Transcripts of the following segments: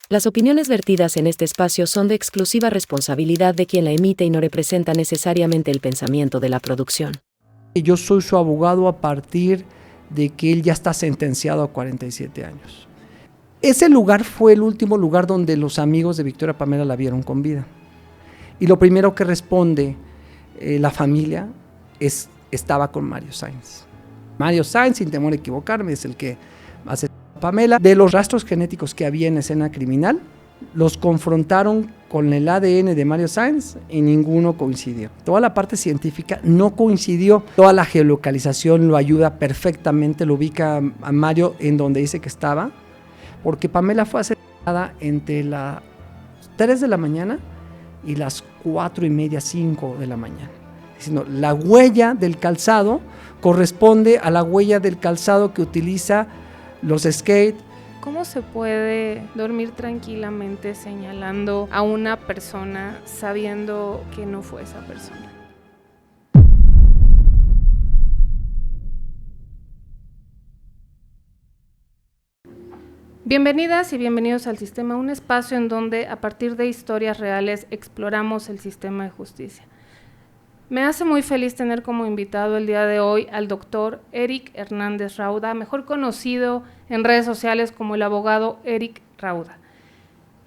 Las opiniones vertidas en este espacio son de exclusiva responsabilidad de quien la emite y no representa necesariamente el pensamiento de la producción. Yo soy su abogado a partir de que él ya está sentenciado a 47 años. Ese lugar fue el último lugar donde los amigos de Victoria Pamela la vieron con vida. Y lo primero que responde la familia estaba con Mario Sáenz. Mario Sáenz, sin temor a equivocarme, es el que hace a Pamela. De los rastros genéticos que había en escena criminal, los confrontaron con el ADN de Mario Sáenz y ninguno coincidió. Toda la parte científica no coincidió. Toda la geolocalización lo ayuda perfectamente, lo ubica a Mario en donde dice que estaba, porque Pamela fue asesinada entre las 3 de la mañana y las 4:30, 5 de la mañana. Diciendo, la huella del calzado corresponde a la huella del calzado que utiliza los skate. ¿Cómo se puede dormir tranquilamente señalando a una persona sabiendo que no fue esa persona? Bienvenidas y bienvenidos al Sistema, un espacio en donde a partir de historias reales exploramos el sistema de justicia. Me hace muy feliz tener como invitado el día de hoy al doctor Eric Hernández Rauda, mejor conocido en redes sociales como el abogado Eric Rauda.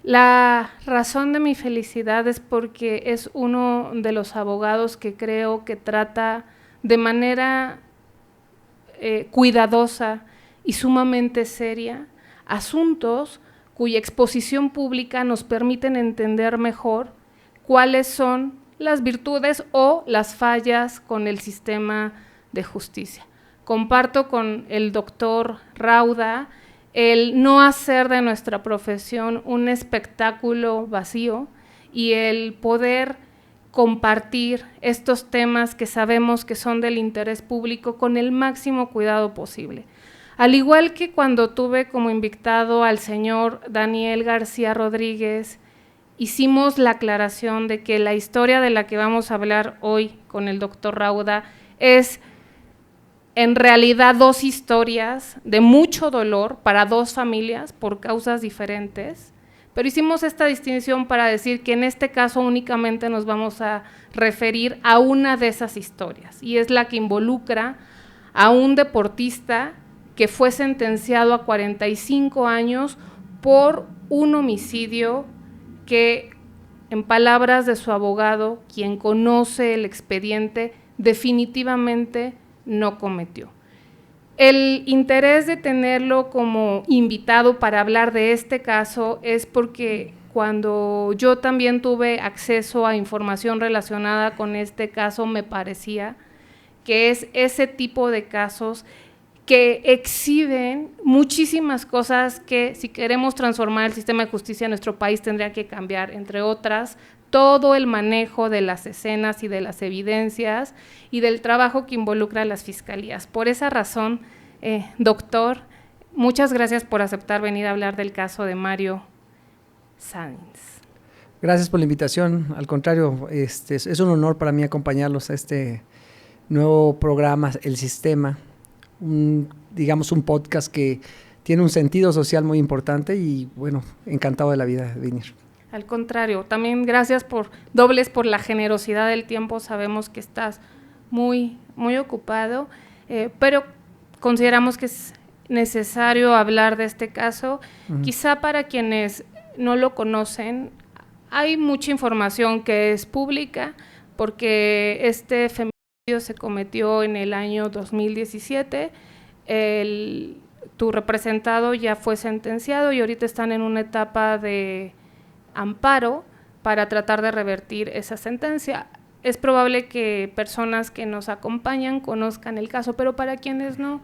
La razón de mi felicidad es porque es uno de los abogados que creo que trata de manera cuidadosa y sumamente seria asuntos cuya exposición pública nos permiten entender mejor cuáles son las virtudes o las fallas con el sistema de justicia. Comparto con el doctor Rauda el no hacer de nuestra profesión un espectáculo vacío y el poder compartir estos temas que sabemos que son del interés público con el máximo cuidado posible. Al igual que cuando tuve como invitado al señor Daniel García Rodríguez, hicimos la aclaración de que la historia de la que vamos a hablar hoy con el doctor Rauda es en realidad dos historias de mucho dolor para dos familias por causas diferentes, pero hicimos esta distinción para decir que en este caso únicamente nos vamos a referir a una de esas historias, y es la que involucra a un deportista que fue sentenciado a 45 años por un homicidio que, en palabras de su abogado, quien conoce el expediente, definitivamente no cometió. El interés de tenerlo como invitado para hablar de este caso es porque cuando yo también tuve acceso a información relacionada con este caso, me parecía que es ese tipo de casos que exhiben muchísimas cosas que, si queremos transformar el sistema de justicia en nuestro país, tendría que cambiar, entre otras, todo el manejo de las escenas y de las evidencias y del trabajo que involucra a las fiscalías. Por esa razón, doctor, muchas gracias por aceptar venir a hablar del caso de Mario Sáenz. Gracias por la invitación. Al contrario, es un honor para mí acompañarlos a este nuevo programa, El Sistema. Digamos un podcast que tiene un sentido social muy importante y bueno, encantado de la vida de venir. Al contrario, también gracias por la generosidad del tiempo. Sabemos que estás muy ocupado, pero consideramos que es necesario hablar de este caso. Quizá para quienes no lo conocen, hay mucha información que es pública porque este feminicidio se cometió en el año 2017, tu representado ya fue sentenciado y ahorita están en una etapa de amparo para tratar de revertir esa sentencia. Es probable que personas que nos acompañan conozcan el caso, pero para quienes no,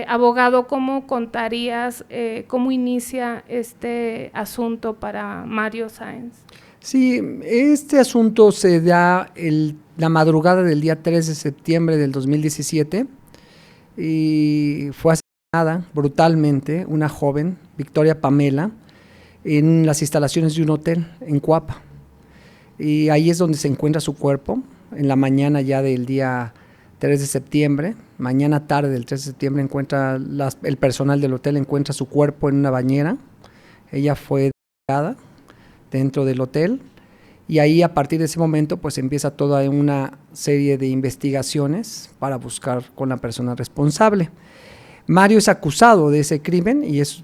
abogado, ¿cómo contarías cómo inicia este asunto para Mario Sáenz? Sí, este asunto se da la madrugada del día 3 de septiembre del 2017 y fue asesinada brutalmente una joven, Victoria Pamela, en las instalaciones de un hotel en Cuapa. Y ahí es donde se encuentra su cuerpo, en la mañana ya del día 3 de septiembre, mañana tarde del 3 de septiembre, el personal del hotel encuentra su cuerpo en una bañera. Ella fue dentro del hotel, y ahí a partir de ese momento pues empieza toda una serie de investigaciones para buscar con la persona responsable. Mario es acusado de ese crimen y es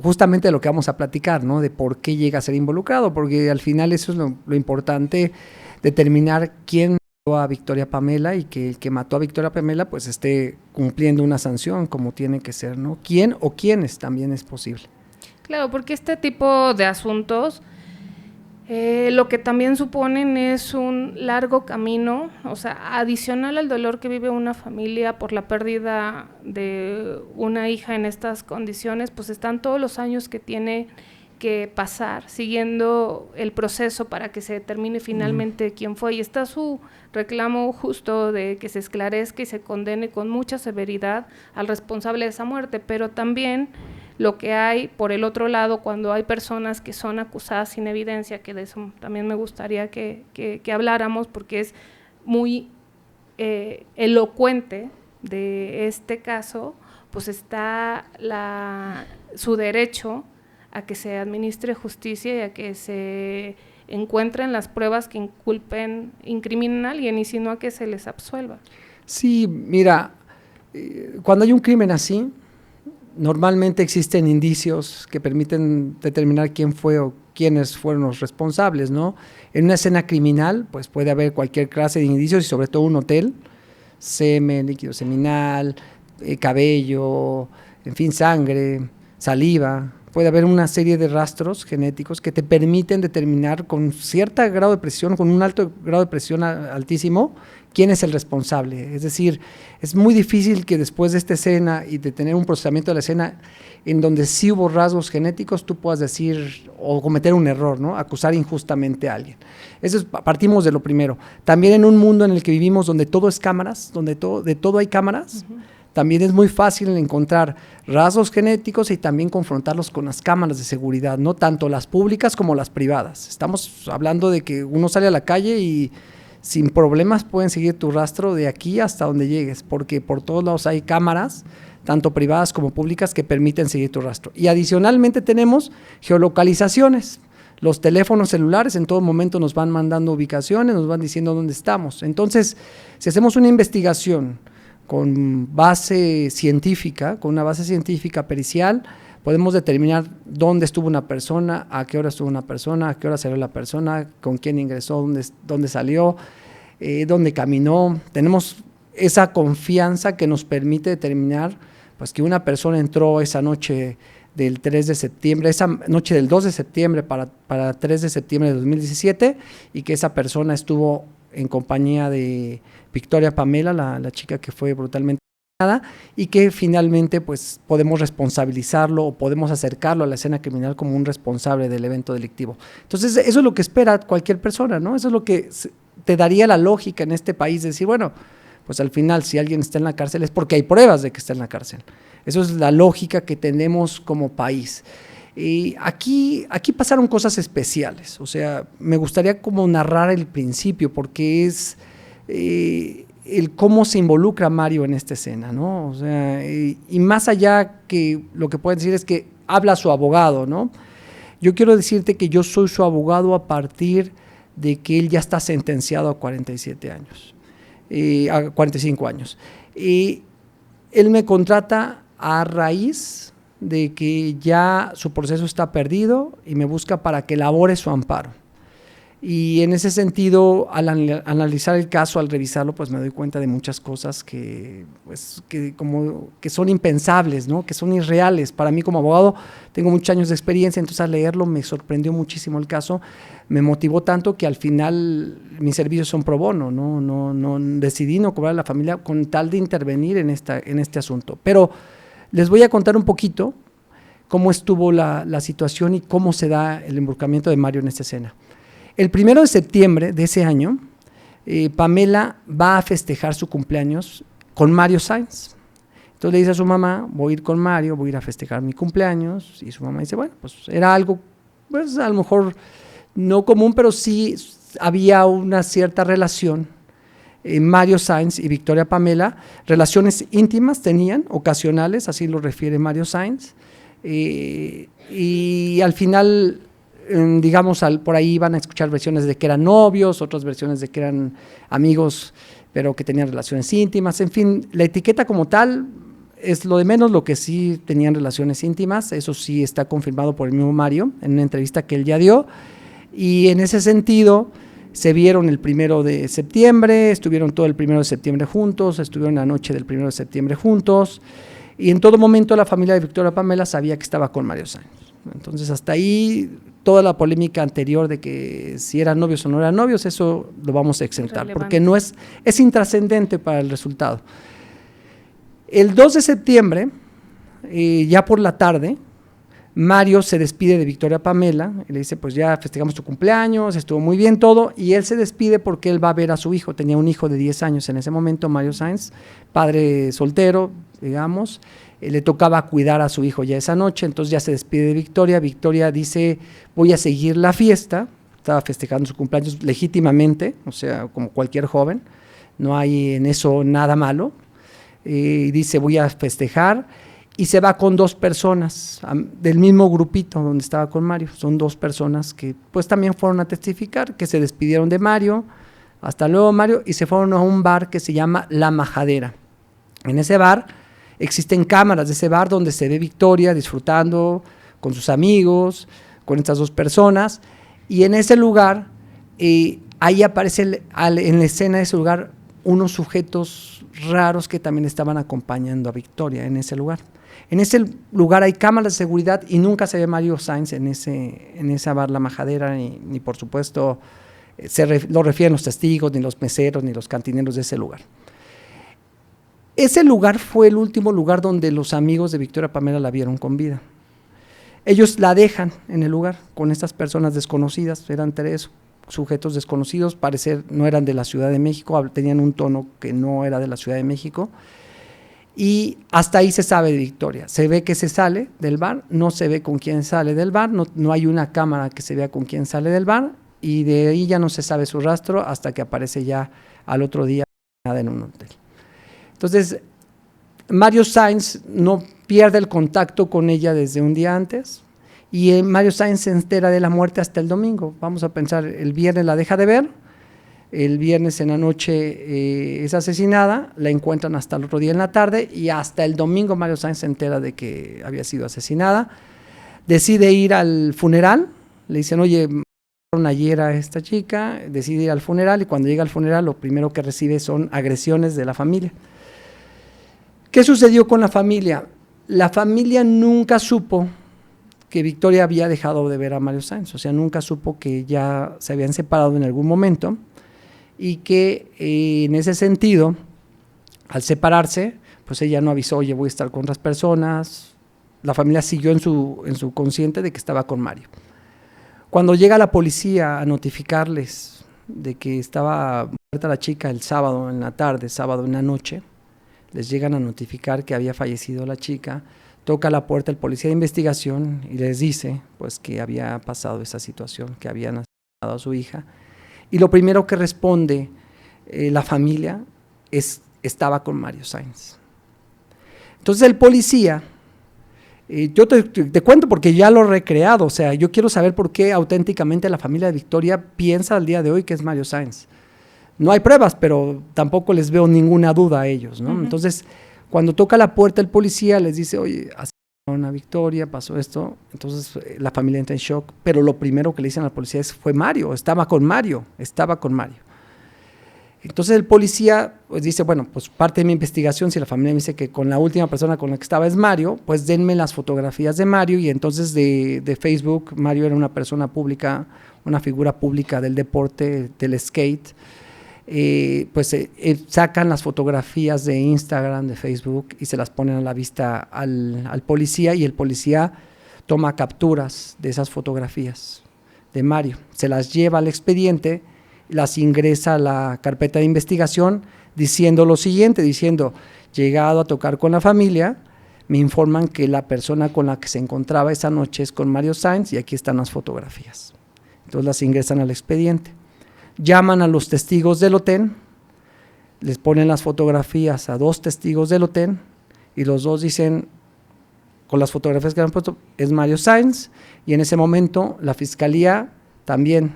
justamente lo que vamos a platicar, ¿no? De por qué llega a ser involucrado, porque al final eso es lo importante, determinar quién mató a Victoria Pamela y que el que mató a Victoria Pamela pues esté cumpliendo una sanción como tiene que ser, ¿no? ¿Quién o quiénes también es posible? Claro, porque este tipo de asuntos lo que también suponen es un largo camino, o sea, adicional al dolor que vive una familia por la pérdida de una hija en estas condiciones, pues están todos los años que tiene que pasar siguiendo el proceso para que se determine finalmente quién fue, y está su reclamo justo de que se esclarezca y se condene con mucha severidad al responsable de esa muerte, pero también lo que hay por el otro lado cuando hay personas que son acusadas sin evidencia, que de eso también me gustaría que habláramos, porque es muy elocuente de este caso, pues está su derecho a que se administre justicia y a que se encuentren las pruebas que incriminen a alguien, y si no, a que se les absuelva. Sí, mira, cuando hay un crimen así, normalmente existen indicios que permiten determinar quién fue o quiénes fueron los responsables, ¿no? En una escena criminal, pues puede haber cualquier clase de indicios, y sobre todo un hotel, semen, líquido seminal, cabello, en fin, sangre, saliva. Puede haber una serie de rastros genéticos que te permiten determinar con cierto grado de presión, con un alto grado de presión altísimo, quién es el responsable. Es decir, es muy difícil que después de esta escena y de tener un procesamiento de la escena en donde sí hubo rasgos genéticos, tú puedas decir o cometer un error, ¿no? Acusar injustamente a alguien. Partimos de lo primero. También en un mundo en el que vivimos donde todo es cámaras, donde de todo hay cámaras, también es muy fácil encontrar rasgos genéticos y también confrontarlos con las cámaras de seguridad, ¿no? Tanto las públicas como las privadas. Estamos hablando de que uno sale a la calle y sin problemas pueden seguir tu rastro de aquí hasta donde llegues, porque por todos lados hay cámaras, tanto privadas como públicas, que permiten seguir tu rastro. Y adicionalmente tenemos geolocalizaciones. Los teléfonos celulares en todo momento nos van mandando ubicaciones, nos van diciendo dónde estamos. Entonces, si hacemos una investigación con base científica, con una base científica pericial, podemos determinar dónde estuvo una persona, a qué hora estuvo una persona, a qué hora salió la persona, con quién ingresó, dónde salió, dónde caminó. Tenemos esa confianza que nos permite determinar pues, que una persona entró esa noche del 3 de septiembre, esa noche del 2 de septiembre para 3 de septiembre de 2017, y que esa persona estuvo en compañía de Victoria Pamela, la chica que fue brutalmente asesinada, y que finalmente pues podemos responsabilizarlo o podemos acercarlo a la escena criminal como un responsable del evento delictivo. Entonces eso es lo que espera cualquier persona, ¿no? Eso es lo que te daría la lógica en este país, de decir, bueno, pues al final si alguien está en la cárcel es porque hay pruebas de que está en la cárcel. Eso es la lógica que tenemos como país. Y aquí pasaron cosas especiales, o sea, me gustaría como narrar el principio, porque es el cómo se involucra Mario en esta escena, ¿no? O sea, y más allá que lo que pueden decir es que habla su abogado, ¿no? Yo quiero decirte que yo soy su abogado a partir de que él ya está sentenciado a 47 años, a 45 años. Y él me contrata a raíz de que ya su proceso está perdido y me busca para que elabore su amparo. Y en ese sentido, al analizar el caso, al revisarlo, pues me doy cuenta de muchas cosas que son impensables, ¿no? Que son irreales. Para mí como abogado tengo muchos años de experiencia, entonces al leerlo me sorprendió muchísimo el caso, me motivó tanto que al final mis servicios son pro bono, no decidí no cobrar a la familia con tal de intervenir en este asunto. Pero les voy a contar un poquito cómo estuvo la situación y cómo se da el involucramiento de Mario en esta escena. El 1 de septiembre de ese año, Pamela va a festejar su cumpleaños con Mario Sainz. Entonces le dice a su mamá, voy a ir con Mario, voy a ir a festejar mi cumpleaños. Y su mamá dice, bueno, pues era algo, pues a lo mejor no común, pero sí había una cierta relación. Mario Sainz y Victoria Pamela, relaciones íntimas tenían, ocasionales, así lo refiere Mario Sainz, y al final digamos, por ahí van a escuchar versiones de que eran novios, otras versiones de que eran amigos, pero que tenían relaciones íntimas. En fin, la etiqueta como tal es lo de menos. Lo que sí tenían relaciones íntimas, eso sí está confirmado por el mismo Mario en una entrevista que él ya dio, y en ese sentido se vieron el 1 de septiembre, estuvieron todo el 1 de septiembre juntos, estuvieron la noche del 1 de septiembre juntos, y en todo momento la familia de Victoria Pamela sabía que estaba con Mario Sáenz. Entonces hasta ahí toda la polémica anterior de que si eran novios o no eran novios, eso lo vamos a exentar, porque no es intrascendente para el resultado. El 2 de septiembre, ya por la tarde, Mario se despide de Victoria Pamela y le dice, pues ya festejamos tu cumpleaños, estuvo muy bien todo, y él se despide porque él va a ver a su hijo. Tenía un hijo de 10 años en ese momento, Mario Sáenz, padre soltero, digamos. Le tocaba cuidar a su hijo ya esa noche, entonces ya se despide de Victoria. Victoria dice, voy a seguir la fiesta. Estaba festejando su cumpleaños legítimamente, o sea, como cualquier joven, no hay en eso nada malo. Dice, voy a festejar, y se va con 2 personas del mismo grupito donde estaba con Mario. Son 2 personas que pues también fueron a testificar, que se despidieron de Mario, hasta luego Mario, y se fueron a un bar que se llama La Majadera. En ese bar existen cámaras de ese bar donde se ve Victoria disfrutando con sus amigos, con estas 2 personas, y en ese lugar, ahí aparece en la escena de ese lugar unos sujetos raros que también estaban acompañando a Victoria en ese lugar. En ese lugar hay cámaras de seguridad y nunca se ve Mario Sáenz en esa bar La Majadera, ni por supuesto lo refieren los testigos, ni los meseros, ni los cantineros de ese lugar. Ese lugar fue el último lugar donde los amigos de Victoria Pamela la vieron con vida. Ellos la dejan en el lugar con estas personas desconocidas, eran 3 sujetos desconocidos, parecer no eran de la Ciudad de México, tenían un tono que no era de la Ciudad de México, y hasta ahí se sabe de Victoria. Se ve que se sale del bar, no se ve con quién sale del bar, no hay una cámara que se vea con quién sale del bar, y de ahí ya no se sabe su rastro hasta que aparece ya al otro día en un hotel. Entonces, Mario Sáenz no pierde el contacto con ella desde un día antes, y Mario Sáenz se entera de la muerte hasta el domingo. Vamos a pensar, el viernes la deja de ver, el viernes en la noche es asesinada, la encuentran hasta el otro día en la tarde, y hasta el domingo Mario Sáenz se entera de que había sido asesinada. Decide ir al funeral, le dicen, oye, mataron ayer a esta chica, decide ir al funeral, y cuando llega al funeral lo primero que recibe son agresiones de la familia. ¿Qué sucedió con la familia? La familia nunca supo que Victoria había dejado de ver a Mario Sáenz, o sea, nunca supo que ya se habían separado en algún momento, y que en ese sentido, al separarse, pues ella no avisó, oye, voy a estar con otras personas. La familia siguió en su consciente de que estaba con Mario. Cuando llega la policía a notificarles de que estaba muerta la chica el sábado en la tarde, sábado en la noche, les llegan a notificar que había fallecido la chica. Toca la puerta el policía de investigación y les dice pues que había pasado esa situación, que habían asesinado a su hija, y lo primero que responde la familia es, estaba con Mario Sáenz. Entonces el policía, yo te cuento porque ya lo he recreado, o sea, yo quiero saber por qué auténticamente la familia de Victoria piensa al día de hoy que es Mario Sáenz. No hay pruebas, pero tampoco les veo ninguna duda a ellos, ¿no? Entonces, cuando toca la puerta el policía, les dice, oye, asesinaron a Victoria, pasó esto. Entonces, la familia entra en shock, pero lo primero que le dicen al policía fue Mario, estaba con Mario. Entonces, el policía pues dice, bueno, pues parte de mi investigación, si la familia me dice que con la última persona con la que estaba es Mario, pues denme las fotografías de Mario. Y entonces de Facebook, Mario era una persona pública, una figura pública del deporte, del skate. Sacan las fotografías de Instagram, de Facebook, y se las ponen a la vista al policía, y el policía toma capturas de esas fotografías de Mario, se las lleva al expediente, las ingresa a la carpeta de investigación diciendo lo siguiente, llegado a tocar con la familia, me informan que la persona con la que se encontraba esa noche es con Mario Sáenz, y aquí están las fotografías. Entonces las ingresan al expediente. Llaman a los testigos del hotel, les ponen las fotografías a 2 testigos del hotel, y los 2 dicen, con las fotografías que han puesto, es Mario Sáenz, y en ese momento la fiscalía también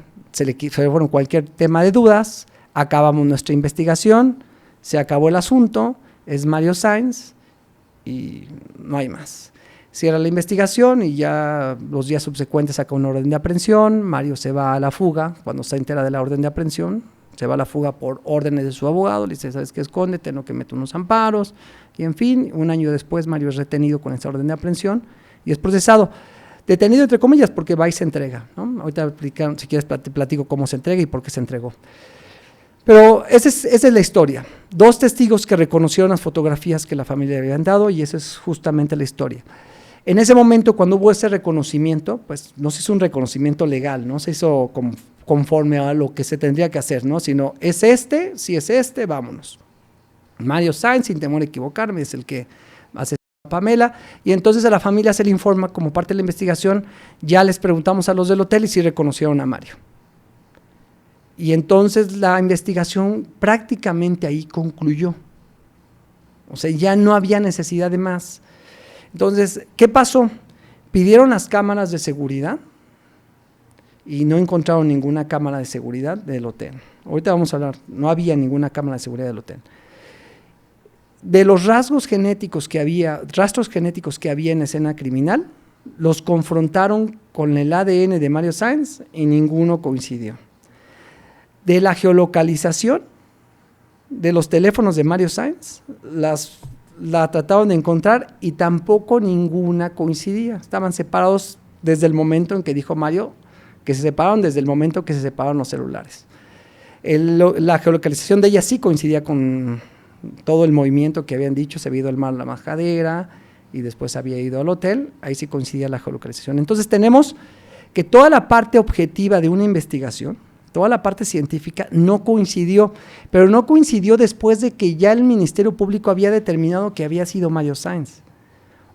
fueron cualquier tema de dudas, acabamos nuestra investigación, se acabó el asunto, es Mario Sáenz y no hay más. Cierra la investigación y ya los días subsecuentes saca una orden de aprehensión, Mario se va a la fuga, cuando se entera de la orden de aprehensión, se va a la fuga por órdenes de su abogado, le dice, ¿sabes qué? Escóndete, no que meto unos amparos, y en fin, un año después Mario es retenido con esa orden de aprehensión y es procesado. Detenido entre comillas porque va y se entrega, ¿no? Ahorita si quieres platico cómo se entrega y por qué se entregó. Pero esa es la historia. 2 testigos que reconocieron las fotografías que la familia le habían dado y esa es justamente la historia. En ese momento, cuando hubo ese reconocimiento, pues no se hizo un reconocimiento legal, no se hizo conforme a lo que se tendría que hacer, ¿no? Sino, si es este, vámonos. Mario Sáenz, sin temor a equivocarme, es el que hace a Pamela, y entonces a la familia se le informa, como parte de la investigación, ya les preguntamos a los del hotel y si reconocieron a Mario. Y entonces la investigación prácticamente ahí concluyó. O sea, ya no había necesidad de más. Entonces, ¿qué pasó? Pidieron las cámaras de seguridad y no encontraron ninguna cámara de seguridad del hotel. Ahorita vamos a hablar, no había ninguna cámara de seguridad del hotel. De los rastros genéticos que había en escena criminal, los confrontaron con el ADN de Mario Sáenz y ninguno coincidió. De la geolocalización de los teléfonos de Mario Sáenz, la trataron de encontrar y tampoco ninguna coincidía. Estaban separados desde el momento en que dijo Mario que se separaron, desde el momento que se separaron los celulares. La geolocalización de ella sí coincidía con todo el movimiento que habían dicho, se había ido al mar La Majadera y después había ido al hotel, ahí sí coincidía la geolocalización. Entonces tenemos que toda la parte objetiva de una investigación, toda la parte científica no coincidió, pero no coincidió después de que ya el Ministerio Público había determinado que había sido Mario Sáenz.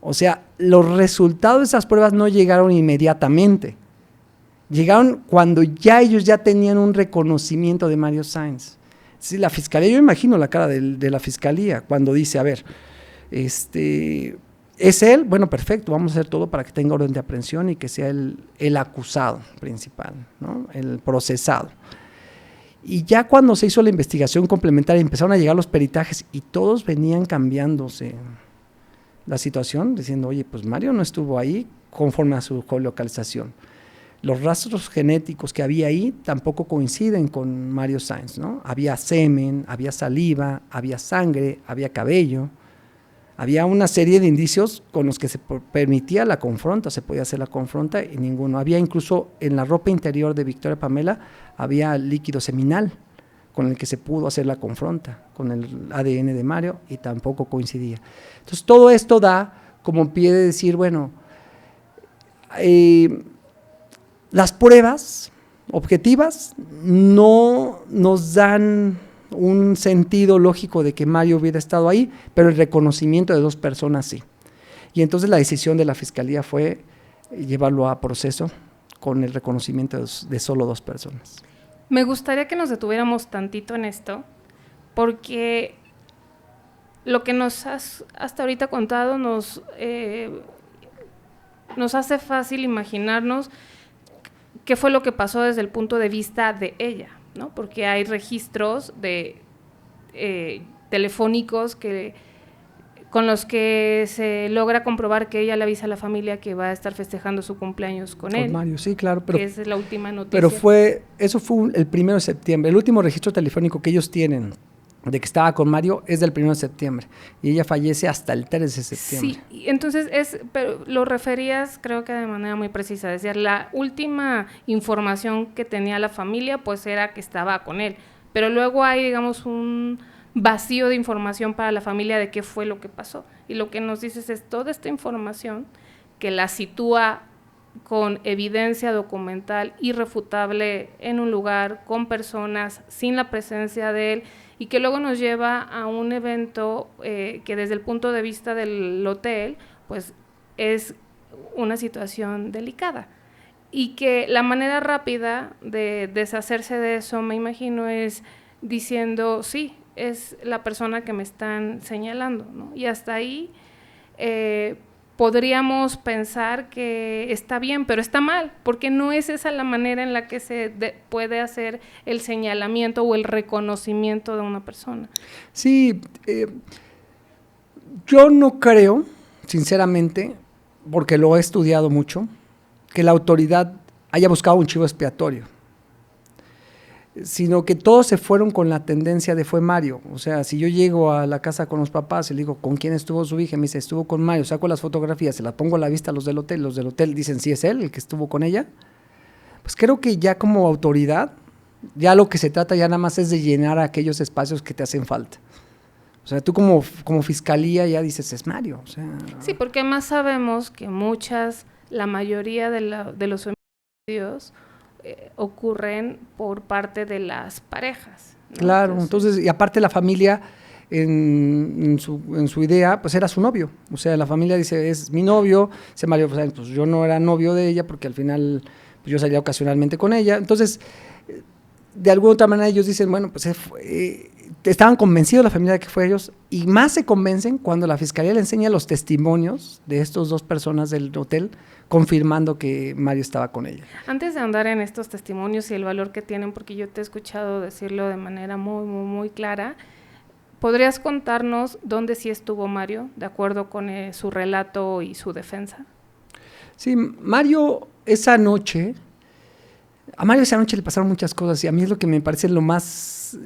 O sea, los resultados de esas pruebas no llegaron inmediatamente, llegaron cuando ya ellos ya tenían un reconocimiento de Mario Sáenz. Sí, la fiscalía, yo imagino la cara de la fiscalía cuando dice, a ver, ¿es él? Bueno, perfecto, vamos a hacer todo para que tenga orden de aprehensión y que sea el acusado principal, ¿no? El procesado. Y ya cuando se hizo la investigación complementaria, empezaron a llegar los peritajes y todos venían cambiándose la situación, diciendo, oye, pues Mario no estuvo ahí conforme a su geolocalización. Los rastros genéticos que había ahí tampoco coinciden con Mario Sáenz, ¿no? Había semen, había saliva, había sangre, había cabello. Había una serie de indicios con los que se permitía la confronta, se podía hacer la confronta y ninguno. Había incluso en la ropa interior de Victoria Pamela, había líquido seminal con el que se pudo hacer la confronta, con el ADN de Mario y tampoco coincidía. Entonces todo esto da como pie de decir, bueno, las pruebas objetivas no nos dan un sentido lógico de que Mario hubiera estado ahí, pero el reconocimiento de 2 personas sí. Y entonces la decisión de la fiscalía fue llevarlo a proceso con el reconocimiento de solo 2 personas. Me gustaría que nos detuviéramos tantito en esto, porque lo que nos has hasta ahorita contado nos hace fácil imaginarnos qué fue lo que pasó desde el punto de vista de ella, ¿no? Porque hay registros telefónicos con los que se logra comprobar que ella le avisa a la familia que va a estar festejando su cumpleaños con él. Mario, sí, claro. Que esa es la última noticia. Pero eso fue el 1 de septiembre. El último registro telefónico que ellos tienen de que estaba con Mario es del 1 de septiembre. Y ella fallece hasta el 3 de septiembre. Sí, entonces pero lo referías creo que de manera muy precisa. Decía, la última información que tenía la familia pues era que estaba con él. Pero luego hay, digamos, un vacío de información para la familia de qué fue lo que pasó. Y lo que nos dices es toda esta información que la sitúa con evidencia documental irrefutable en un lugar, con personas, sin la presencia de él, y que luego nos lleva a un evento que desde el punto de vista del hotel, pues es una situación delicada. Y que la manera rápida de deshacerse de eso, me imagino, es diciendo, sí, es la persona que me están señalando, ¿no? Y hasta ahí podríamos pensar que está bien, pero está mal, porque no es esa la manera en la que se puede hacer el señalamiento o el reconocimiento de una persona. Sí, yo no creo, sinceramente, porque lo he estudiado mucho, que la autoridad haya buscado un chivo expiatorio, sino que todos se fueron con la tendencia de fue Mario. O sea, si yo llego a la casa con los papás y le digo, ¿con quién estuvo su hija? Me dice, estuvo con Mario, saco las fotografías, se las pongo a la vista a los del hotel dicen, sí es él el que estuvo con ella. Pues creo que ya como autoridad, ya lo que se trata ya nada más es de llenar aquellos espacios que te hacen falta. O sea, tú como fiscalía ya dices, es Mario. O sea, sí, porque más sabemos que la mayoría de los femicidios ocurren por parte de las parejas, ¿no? Claro, entonces, y aparte la familia en su idea, pues era su novio. O sea, la familia dice, es mi novio, se Mario, pues yo no era novio de ella porque al final pues yo salía ocasionalmente con ella. Entonces, de alguna otra manera ellos dicen, bueno, pues estaban convencidos la familia de que fue ellos, y más se convencen cuando la fiscalía le enseña los testimonios de estas dos personas del hotel confirmando que Mario estaba con ella. Antes de andar en estos testimonios y el valor que tienen, porque yo te he escuchado decirlo de manera muy, muy, muy clara, ¿podrías contarnos dónde sí estuvo Mario, de acuerdo con su relato y su defensa? Sí, Mario esa noche le pasaron muchas cosas, y a mí es lo que me parece lo más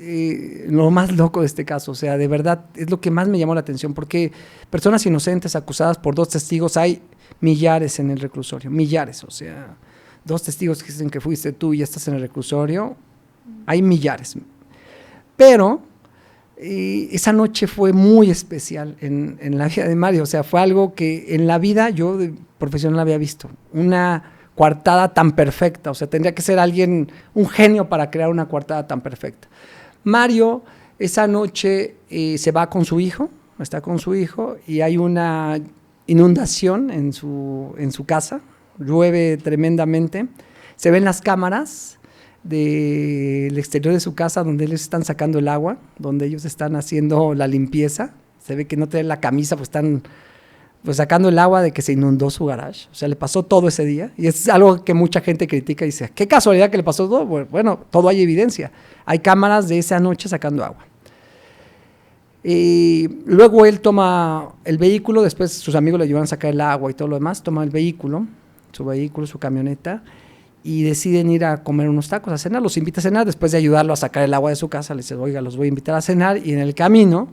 loco de este caso. O sea, de verdad, es lo que más me llamó la atención, porque personas inocentes acusadas por dos testigos hay millares en el reclusorio, millares. O sea, dos testigos que dicen que fuiste tú y ya estás en el reclusorio, hay millares. Pero esa noche fue muy especial en la vida de Mario. O sea, fue algo que en la vida yo de profesional había visto, una coartada tan perfecta. O sea, tendría que ser alguien, un genio para crear una coartada tan perfecta. Mario esa noche se va con su hijo, está con su hijo, y hay una inundación en su casa, llueve tremendamente, se ven las cámaras del exterior de su casa donde ellos están sacando el agua, donde ellos están haciendo la limpieza, se ve que no traen la camisa, pues están pues sacando el agua de que se inundó su garage. O sea, le pasó todo ese día, y es algo que mucha gente critica y dice, qué casualidad que le pasó todo. Bueno, todo hay evidencia, hay cámaras de esa noche sacando agua. Y luego él toma el vehículo, después sus amigos le ayudan a sacar el agua y todo lo demás, toma el vehículo, su camioneta, y deciden ir a comer unos tacos, a cenar. Los invita a cenar, después de ayudarlo a sacar el agua de su casa, le dice, oiga, los voy a invitar a cenar, y en el camino,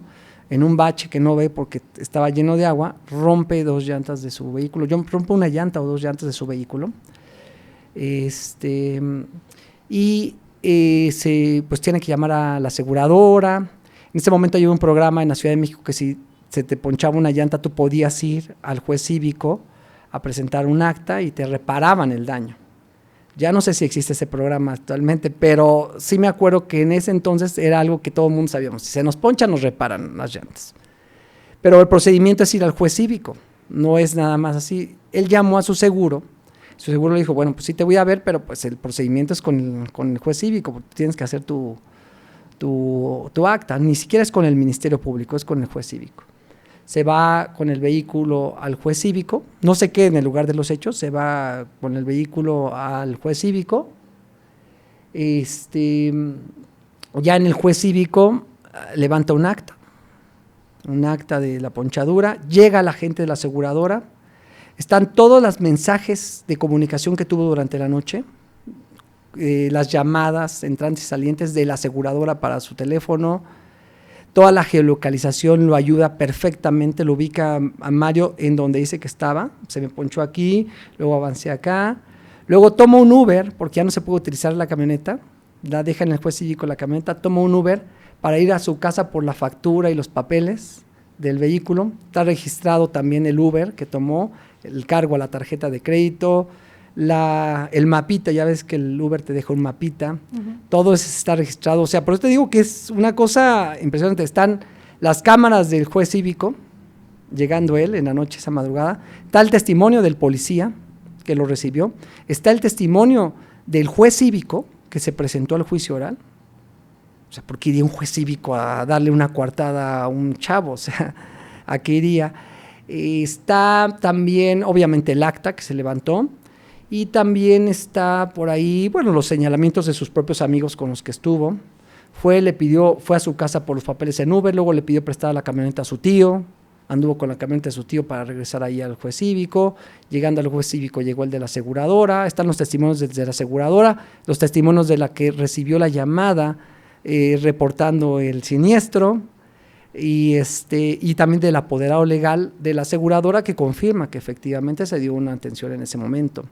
en un bache que no ve porque estaba lleno de agua, rompe dos llantas de su vehículo. Rompe una llanta o dos llantas de su vehículo. Pues tiene que llamar a la aseguradora. En ese momento hay un programa en la Ciudad de México que si se te ponchaba una llanta, tú podías ir al juez cívico a presentar un acta y te reparaban el daño. Ya no sé si existe ese programa actualmente, pero sí me acuerdo que en ese entonces era algo que todo el mundo sabíamos. Si se nos poncha, nos reparan las llantas. Pero el procedimiento es ir al juez cívico, no es nada más así. Él llamó a su seguro le dijo, bueno, pues sí te voy a ver, pero pues el procedimiento es con el juez cívico, porque tienes que hacer tu acta. Ni siquiera es con el Ministerio Público, es con el juez cívico. Se va con el vehículo al juez cívico, no sé qué en el lugar de los hechos, se va con el vehículo al juez cívico. Ya en el juez cívico levanta un acta de la ponchadura, llega la gente de la aseguradora, están todos los mensajes de comunicación que tuvo durante la noche, las llamadas entrantes y salientes de la aseguradora para su teléfono. Toda la geolocalización lo ayuda perfectamente, lo ubica a Mario en donde dice que estaba, se me ponchó aquí, luego avancé acá, luego toma un Uber, porque ya no se puede utilizar la camioneta, la deja en el juez cívico la camioneta, toma un Uber para ir a su casa por la factura y los papeles del vehículo. Está registrado también el Uber que tomó, el cargo a la tarjeta de crédito, el mapita, ya ves que el Uber te deja un mapita, todo eso está registrado. O sea, por eso te digo que es una cosa impresionante. Están las cámaras del juez cívico, llegando él en la noche, esa madrugada, está el testimonio del policía que lo recibió, está el testimonio del juez cívico que se presentó al juicio oral. O sea, ¿por qué iría un juez cívico a darle una coartada a un chavo? O sea, ¿a qué iría? Está también, obviamente, el acta que se levantó, y también está por ahí, bueno, los señalamientos de sus propios amigos con los que estuvo. Fue a su casa por los papeles en Uber, luego le pidió prestada la camioneta a su tío, anduvo con la camioneta de su tío para regresar ahí al juez cívico. Llegando al juez cívico llegó el de la aseguradora, están los testimonios de la aseguradora, los testimonios de la que recibió la llamada reportando el siniestro, y también del apoderado legal de la aseguradora, que confirma que efectivamente se dio una atención en ese momento.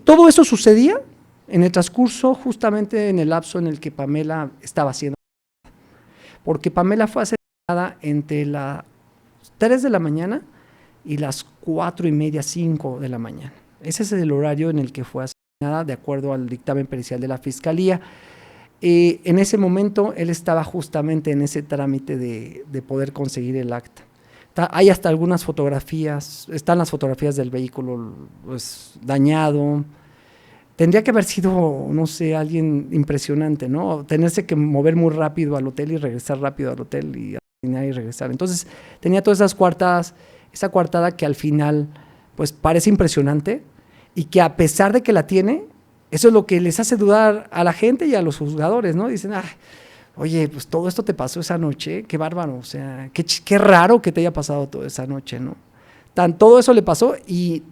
Todo eso sucedía en el transcurso, justamente en el lapso en el que Pamela estaba siendo, porque Pamela fue asesinada entre las 3 de la mañana y las 4:30, 5 de la mañana. Ese es el horario en el que fue asesinada, de acuerdo al dictamen pericial de la Fiscalía. En ese momento él estaba justamente en ese trámite de poder conseguir el acta. Hay hasta algunas fotografías, están las fotografías del vehículo pues, dañado. Tendría que haber sido, no sé, alguien impresionante, ¿no? Tenerse que mover muy rápido al hotel y regresar rápido al hotel y regresar. Entonces tenía todas esas coartadas, esa coartada que al final pues parece impresionante, y que a pesar de que la tiene, eso es lo que les hace dudar a la gente y a los juzgadores, ¿no? Dicen, oye, pues todo esto te pasó esa noche, qué bárbaro, o sea, qué raro que te haya pasado toda esa noche, ¿no? Todo eso le pasó, y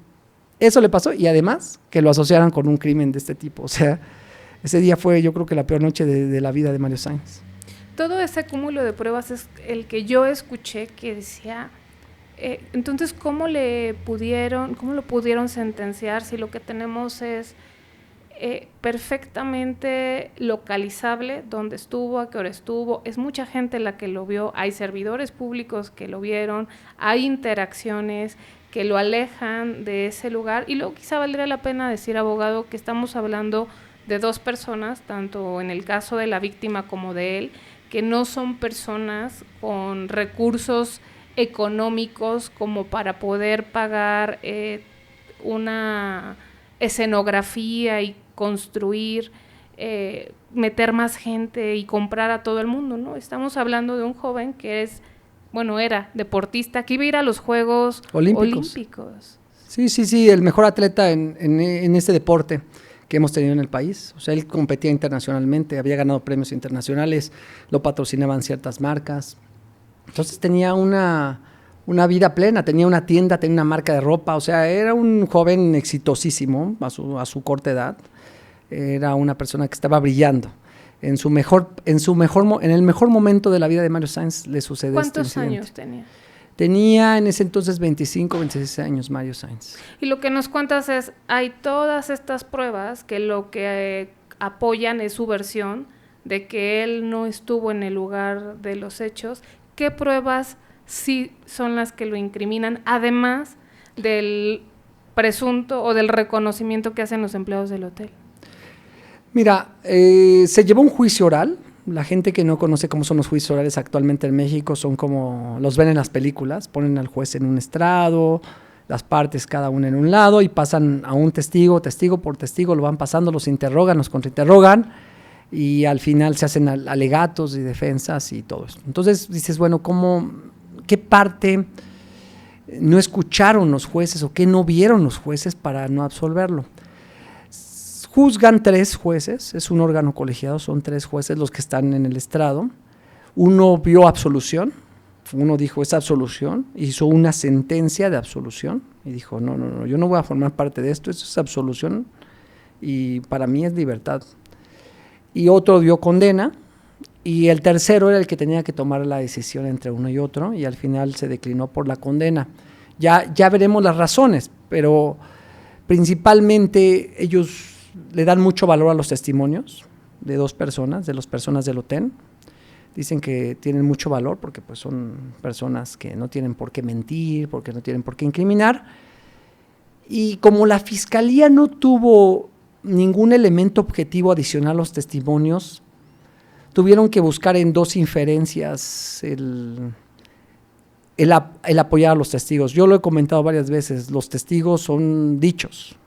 además que lo asociaran con un crimen de este tipo. O sea, ese día fue, yo creo que la peor noche de la vida de Mario Sáenz. Todo ese cúmulo de pruebas es el que yo escuché que decía, entonces, ¿cómo lo pudieron sentenciar si lo que tenemos es perfectamente localizable, dónde estuvo, a qué hora estuvo? Es mucha gente la que lo vio, hay servidores públicos que lo vieron, hay interacciones que lo alejan de ese lugar, y luego quizá valdría la pena decir, abogado, que estamos hablando de dos personas, tanto en el caso de la víctima como de él, que no son personas con recursos económicos como para poder pagar una escenografía y construir, meter más gente y comprar a todo el mundo, ¿no? Estamos hablando de un joven que era deportista, que iba a ir a los Juegos Olímpicos. Sí, el mejor atleta en este deporte que hemos tenido en el país. O sea, él competía internacionalmente, había ganado premios internacionales, lo patrocinaban ciertas marcas. Entonces tenía una vida plena, tenía una tienda, tenía una marca de ropa. O sea, era un joven exitosísimo a su corta edad. Era una persona que estaba brillando. En el mejor momento de la vida de Mario Sáenz le sucede este incidente. ¿Cuántos años tenía? Tenía en ese entonces 25, 26 años Mario Sáenz. Y lo que nos cuentas es, hay todas estas pruebas que lo que apoyan es su versión de que él no estuvo en el lugar de los hechos. ¿Qué pruebas sí son las que lo incriminan, además del presunto o del reconocimiento que hacen los empleados del hotel? Mira, se llevó un juicio oral. La gente que no conoce cómo son los juicios orales actualmente en México son como los ven en las películas, ponen al juez en un estrado, las partes cada una en un lado, y pasan a un testigo por testigo, lo van pasando, los interrogan, los contrainterrogan, y al final se hacen alegatos y defensas y todo eso. Entonces dices, bueno, ¿qué parte no escucharon los jueces o qué no vieron los jueces para no absolverlo? Juzgan 3 jueces, es un órgano colegiado, son 3 jueces los que están en el estrado. Uno vio absolución, uno dijo es absolución, hizo una sentencia de absolución y dijo no, yo no voy a formar parte de esto es absolución y para mí es libertad. Y otro dio condena, y el tercero era el que tenía que tomar la decisión entre uno y otro, y al final se declinó por la condena. Ya veremos las razones, pero principalmente ellos le dan mucho valor a los testimonios de 2 personas, de las personas del hotel. Dicen que tienen mucho valor porque pues son personas que no tienen por qué mentir, porque no tienen por qué incriminar. Y como la Fiscalía no tuvo ningún elemento objetivo adicional a los testimonios, tuvieron que buscar en 2 inferencias el apoyar a los testigos. Yo lo he comentado varias veces, los testigos son dichos,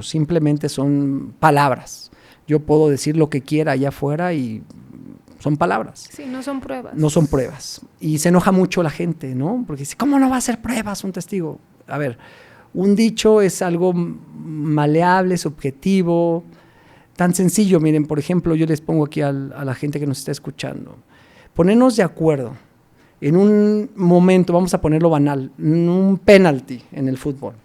simplemente son palabras. Yo puedo decir lo que quiera allá afuera y son palabras. Sí, no son pruebas. No son pruebas. Y se enoja mucho la gente, ¿no? Porque dice, ¿cómo no va a ser pruebas un testigo? A ver, un dicho es algo maleable, subjetivo, tan sencillo. Miren, por ejemplo, yo les pongo aquí a la gente que nos está escuchando. Ponernos de acuerdo en un momento, vamos a ponerlo banal, un penalti en el fútbol.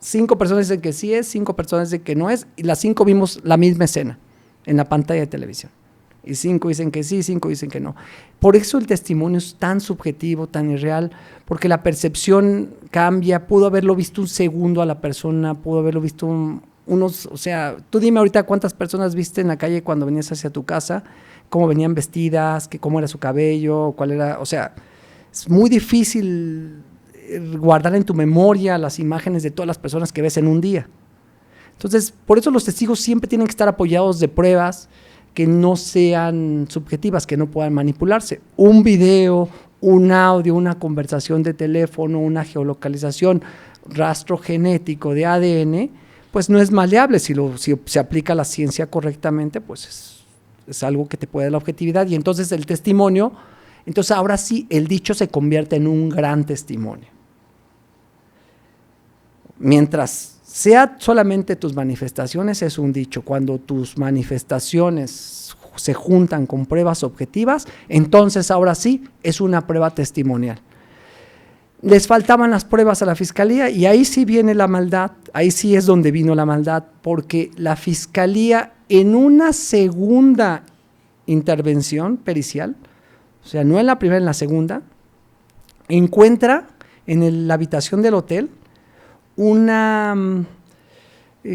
5 personas dicen que sí es, 5 personas dicen que no es, y las 5 vimos la misma escena en la pantalla de televisión. Y 5 dicen que sí, 5 dicen que no. Por eso el testimonio es tan subjetivo, tan irreal, porque la percepción cambia. Pudo haberlo visto un segundo a la persona, pudo haberlo visto unos, o sea, tú dime ahorita cuántas personas viste en la calle cuando venías hacia tu casa, cómo venían vestidas, cómo era su cabello, cuál era, o sea, es muy difícil guardar en tu memoria las imágenes de todas las personas que ves en un día. Entonces, por eso los testigos siempre tienen que estar apoyados de pruebas que no sean subjetivas, que no puedan manipularse. Un video, un audio, una conversación de teléfono, una geolocalización, rastro genético de ADN, pues no es maleable. Si se aplica la ciencia correctamente, pues es algo que te puede dar la objetividad. Y entonces el testimonio, entonces ahora sí el dicho se convierte en un gran testimonio. Mientras sea solamente tus manifestaciones, es un dicho. Cuando tus manifestaciones se juntan con pruebas objetivas, entonces ahora sí es una prueba testimonial. Les faltaban las pruebas a la fiscalía y ahí sí viene la maldad, ahí sí es donde vino la maldad, porque la fiscalía en una segunda intervención pericial, o sea, no en la primera, en la segunda, encuentra en la habitación del hotel una,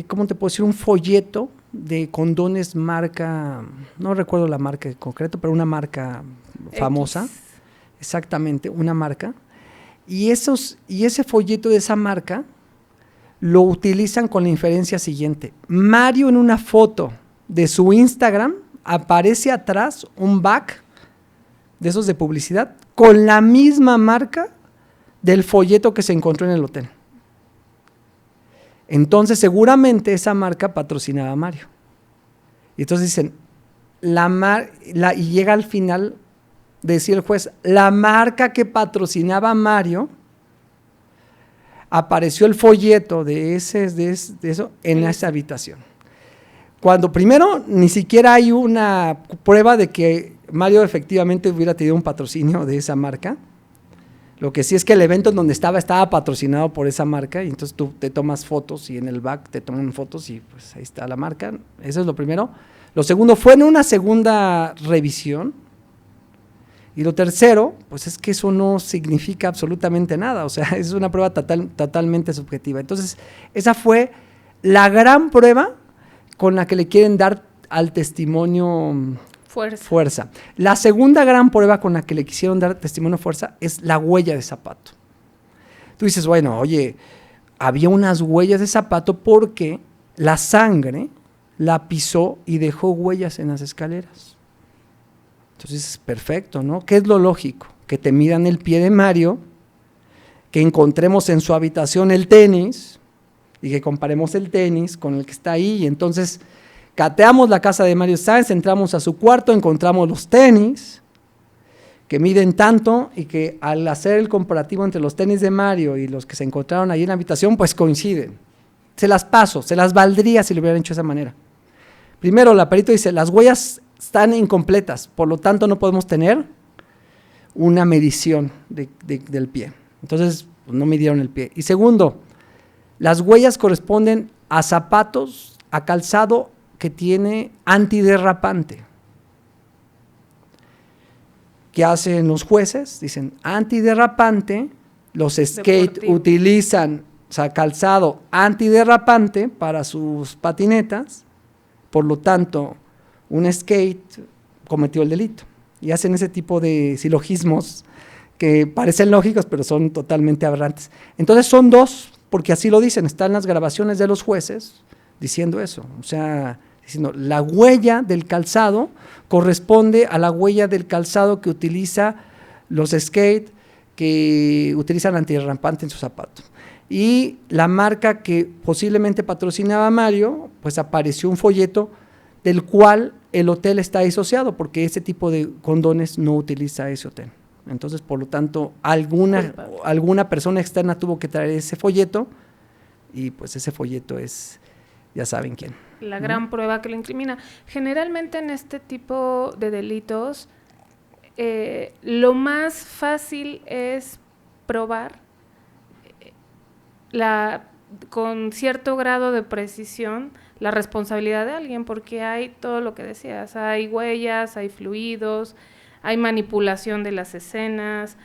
¿cómo te puedo decir? Un folleto de condones marca, no recuerdo la marca en concreto, pero una marca famosa, X. Exactamente, una marca, y ese folleto de esa marca lo utilizan con la inferencia siguiente. Mario en una foto de su Instagram aparece atrás un back de esos de publicidad con la misma marca del folleto que se encontró en el hotel. Entonces seguramente esa marca patrocinaba a Mario. Y entonces dicen, y llega al final, decía el juez, la marca que patrocinaba a Mario, apareció el folleto de eso en esa habitación. Cuando primero ni siquiera hay una prueba de que Mario efectivamente hubiera tenido un patrocinio de esa marca. Lo que sí es que el evento en donde estaba patrocinado por esa marca, y entonces tú te tomas fotos y en el back te toman fotos y pues ahí está la marca. Eso es lo primero. Lo segundo, fue en una segunda revisión. Y lo tercero, pues es que eso no significa absolutamente nada, o sea, es una prueba totalmente subjetiva. Entonces, esa fue la gran prueba con la que le quieren dar al testimonio fuerza. La segunda gran prueba con la que le quisieron dar testimonio fuerza es la huella de zapato. Tú dices, bueno, oye, había unas huellas de zapato porque la sangre la pisó y dejó huellas en las escaleras. Entonces, perfecto, ¿no? ¿Qué es lo lógico? Que te midan el pie de Mario, que encontremos en su habitación el tenis y que comparemos el tenis con el que está ahí. Y entonces cateamos la casa de Mario Sáenz, entramos a su cuarto, encontramos los tenis que miden tanto y que al hacer el comparativo entre los tenis de Mario y los que se encontraron ahí en la habitación, pues coinciden. Se las paso, se las valdría si lo hubieran hecho de esa manera. Primero, la perito dice, las huellas están incompletas, por lo tanto no podemos tener una medición del pie. Entonces, pues, no midieron el pie. Y segundo, las huellas corresponden a zapatos, a calzado que tiene antiderrapante. ¿Qué hacen los jueces? Dicen, antiderrapante, los skate Deportivo. utilizan, o sea, calzado antiderrapante para sus patinetas, por lo tanto, un skate cometió el delito. Y hacen ese tipo de silogismos que parecen lógicos, pero son totalmente aberrantes. Entonces son dos, porque así lo dicen, están las grabaciones de los jueces diciendo eso. O sea, diciendo, la huella del calzado corresponde a la huella del calzado que utiliza los skate, que utilizan antiderrapante en sus zapatos. Y la marca que posiblemente patrocinaba a Mario, pues apareció un folleto del cual el hotel está disociado porque ese tipo de condones no utiliza ese hotel. Entonces, por lo tanto, alguna persona externa tuvo que traer ese folleto y pues ese folleto es, ya saben quién. La gran prueba que lo incrimina. Generalmente en este tipo de delitos, lo más fácil es probar con cierto grado de precisión la responsabilidad de alguien, porque hay todo lo que decías, hay huellas, hay fluidos, hay manipulación de las escenas,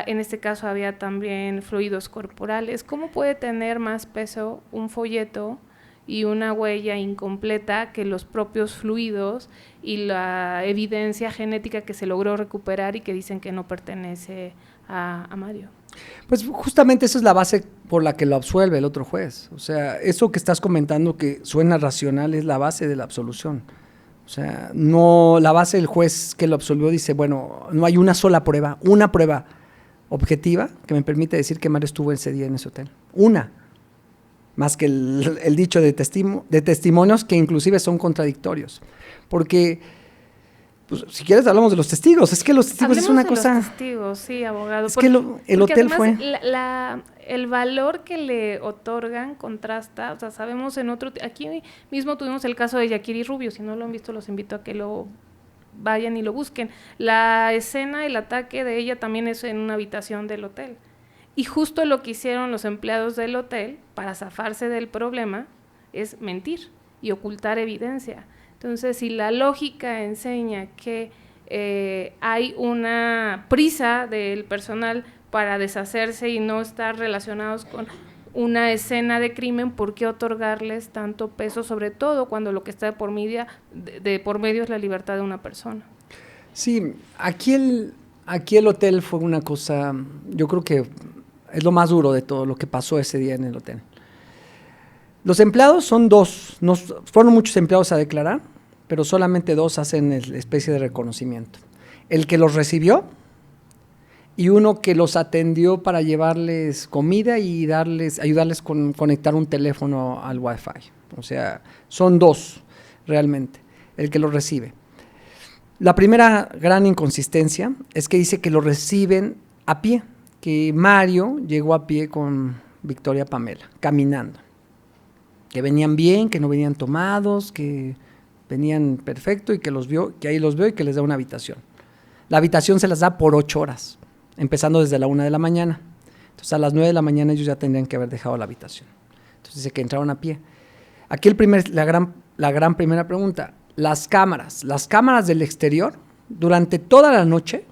en este caso había también fluidos corporales. ¿Cómo puede tener más peso un folleto y una huella incompleta que los propios fluidos y la evidencia genética que se logró recuperar y que dicen que no pertenece a Mario? Pues justamente esa es la base por la que lo absuelve el otro juez. O sea, eso que estás comentando que suena racional es la base de la absolución. O sea, no, la base del juez que lo absolvió dice, bueno, no hay una sola prueba, una prueba objetiva que me permite decir que Mario estuvo ese día en ese hotel. Una. Más que el dicho de testimonios que inclusive son contradictorios. Porque, pues, si quieres hablamos de los testigos. Es que los testigos Hablemos es una de cosa... Los testigos, sí, abogado. Es que el hotel fue... El valor que le otorgan contrasta, o sea, sabemos aquí mismo tuvimos el caso de Yakiri Rubio, si no lo han visto los invito a que lo vayan y lo busquen. La escena, el ataque de ella también es en una habitación del hotel. Y justo lo que hicieron los empleados del hotel para zafarse del problema es mentir y ocultar evidencia. Entonces, si la lógica enseña que hay una prisa del personal para deshacerse y no estar relacionados con una escena de crimen, ¿por qué otorgarles tanto peso, sobre todo cuando lo que está de por medio es la libertad de una persona? Sí, aquí el hotel fue una cosa, yo creo que es lo más duro de todo lo que pasó ese día en el hotel. Los empleados son dos, fueron muchos empleados a declarar, pero solamente dos hacen especie de reconocimiento. El que los recibió y uno que los atendió para llevarles comida y ayudarles con conectar un teléfono al Wi-Fi. O sea, son dos realmente, el que los recibe. La primera gran inconsistencia es que dice que lo reciben a pie, que Mario llegó a pie con Victoria Pamela, caminando. Que venían bien, que no venían tomados, que venían perfecto y que ahí los vio y que les da una habitación. La habitación se las da por 8 horas. Empezando desde la 1 de la mañana. Entonces, a las 9 de la mañana ellos ya tendrían que haber dejado la habitación. Entonces, dice que entraron a pie. Aquí la gran primera pregunta. Las cámaras del exterior, durante toda la noche,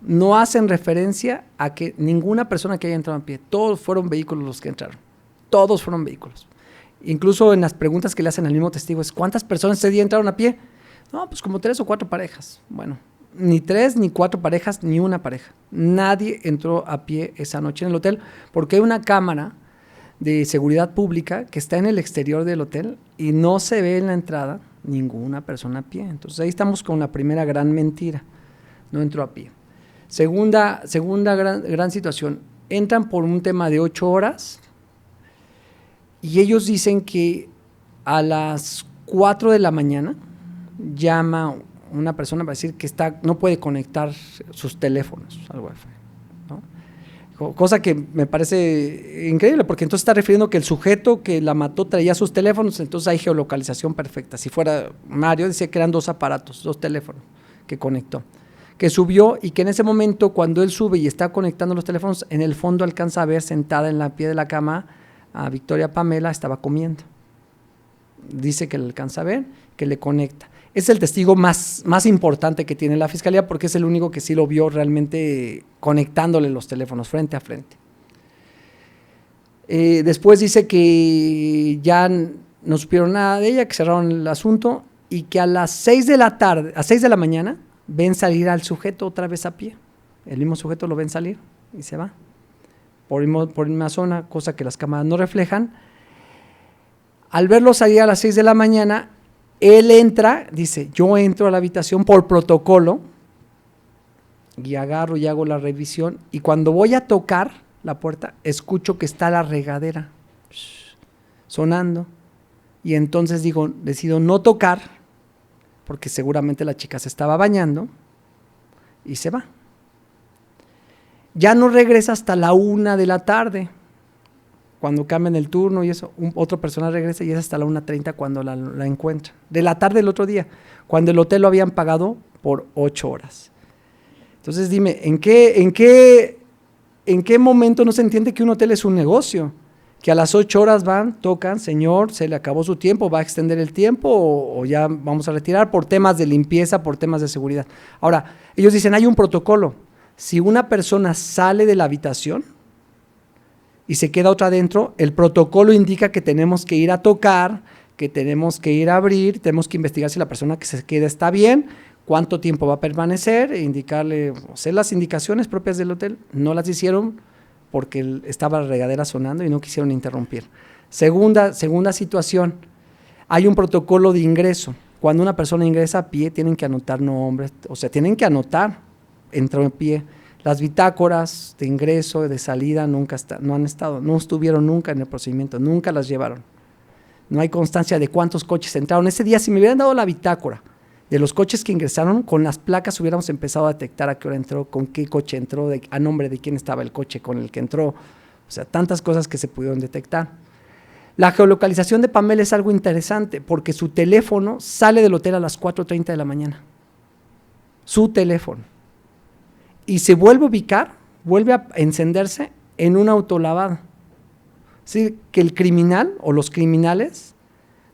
no hacen referencia a que ninguna persona que haya entrado a pie, todos fueron vehículos los que entraron. Todos fueron vehículos. Incluso en las preguntas que le hacen al mismo testigo es, ¿cuántas personas ese día entraron a pie? No, pues como 3 o 4 parejas. Bueno, ni 3, ni 4 parejas, ni una pareja. Nadie entró a pie esa noche en el hotel porque hay una cámara de seguridad pública que está en el exterior del hotel y no se ve en la entrada ninguna persona a pie. Entonces ahí estamos con la primera gran mentira. No entró a pie. Segunda gran situación. Entran por un tema de 8 horas y ellos dicen que a las 4 de la mañana llama una persona para decir que no puede conectar sus teléfonos al Wi-Fi, ¿no? Cosa que me parece increíble, porque entonces está refiriendo que el sujeto que la mató traía sus teléfonos, entonces hay geolocalización perfecta. Si fuera Mario, decía que eran 2 aparatos, 2 teléfonos que conectó, que subió y que en ese momento cuando él sube y está conectando los teléfonos, en el fondo alcanza a ver sentada en la pie de la cama a Victoria Pamela, estaba comiendo. Dice que le alcanza a ver, que le conecta. Es el testigo más importante que tiene la fiscalía porque es el único que sí lo vio realmente conectándole los teléfonos frente a frente. Después dice que ya no supieron nada de ella, que cerraron el asunto y que a las 6 de la mañana ven salir al sujeto otra vez a pie. El mismo sujeto lo ven salir y se va por una zona, cosa que las cámaras no reflejan. Al verlo salir a las 6 de la mañana, él entra, dice, yo entro a la habitación por protocolo y agarro y hago la revisión y cuando voy a tocar la puerta, escucho que está la regadera sonando y entonces decido no tocar porque seguramente la chica se estaba bañando y se va. Ya no regresa hasta la 1 de la tarde, cuando cambian el turno y eso, otra persona regresa y es hasta la 1:30 cuando la encuentra. De la tarde del otro día, cuando el hotel lo habían pagado por 8 horas. Entonces dime, ¿en qué momento no se entiende que un hotel es un negocio? Que a las 8 horas van, tocan, señor, se le acabó su tiempo, va a extender el tiempo o ya vamos a retirar por temas de limpieza, por temas de seguridad. Ahora, ellos dicen, hay un protocolo. Si una persona sale de la habitación y se queda otra adentro, el protocolo indica que tenemos que ir a tocar, que tenemos que ir a abrir, tenemos que investigar si la persona que se queda está bien, cuánto tiempo va a permanecer, e indicarle, hacer las indicaciones propias del hotel. No las hicieron porque estaba la regadera sonando y no quisieron interrumpir. Segunda situación, hay un protocolo de ingreso. Cuando una persona ingresa a pie, tienen que anotar nombres, o sea, tienen que anotar, entró en pie. Las bitácoras de ingreso, de salida, no estuvieron nunca en el procedimiento, nunca las llevaron. No hay constancia de cuántos coches entraron. Ese día, si me hubieran dado la bitácora de los coches que ingresaron, con las placas hubiéramos empezado a detectar a qué hora entró, con qué coche entró, a nombre de quién estaba el coche con el que entró. O sea, tantas cosas que se pudieron detectar. La geolocalización de Pamela es algo interesante porque su teléfono sale del hotel a las 4:30 de la mañana. Su teléfono. Y se vuelve a ubicar, vuelve a encenderse en un autolavado. Es decir, que el criminal o los criminales,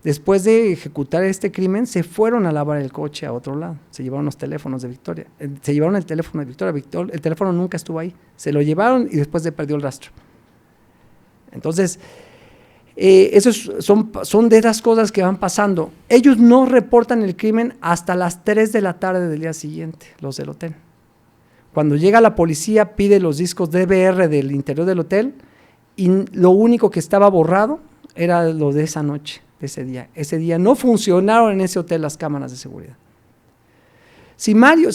después de ejecutar este crimen, se fueron a lavar el coche a otro lado. Se llevaron los teléfonos de Victoria. Se llevaron el teléfono de Victoria. El teléfono nunca estuvo ahí. Se lo llevaron y después se perdió el rastro. Entonces, esos son de esas cosas que van pasando. Ellos no reportan el crimen hasta las 3 de la tarde del día siguiente, los del hotel. Cuando llega la policía, pide los discos DVR del interior del hotel y lo único que estaba borrado era lo de esa noche, de ese día. Ese día no funcionaron en ese hotel las cámaras de seguridad. Si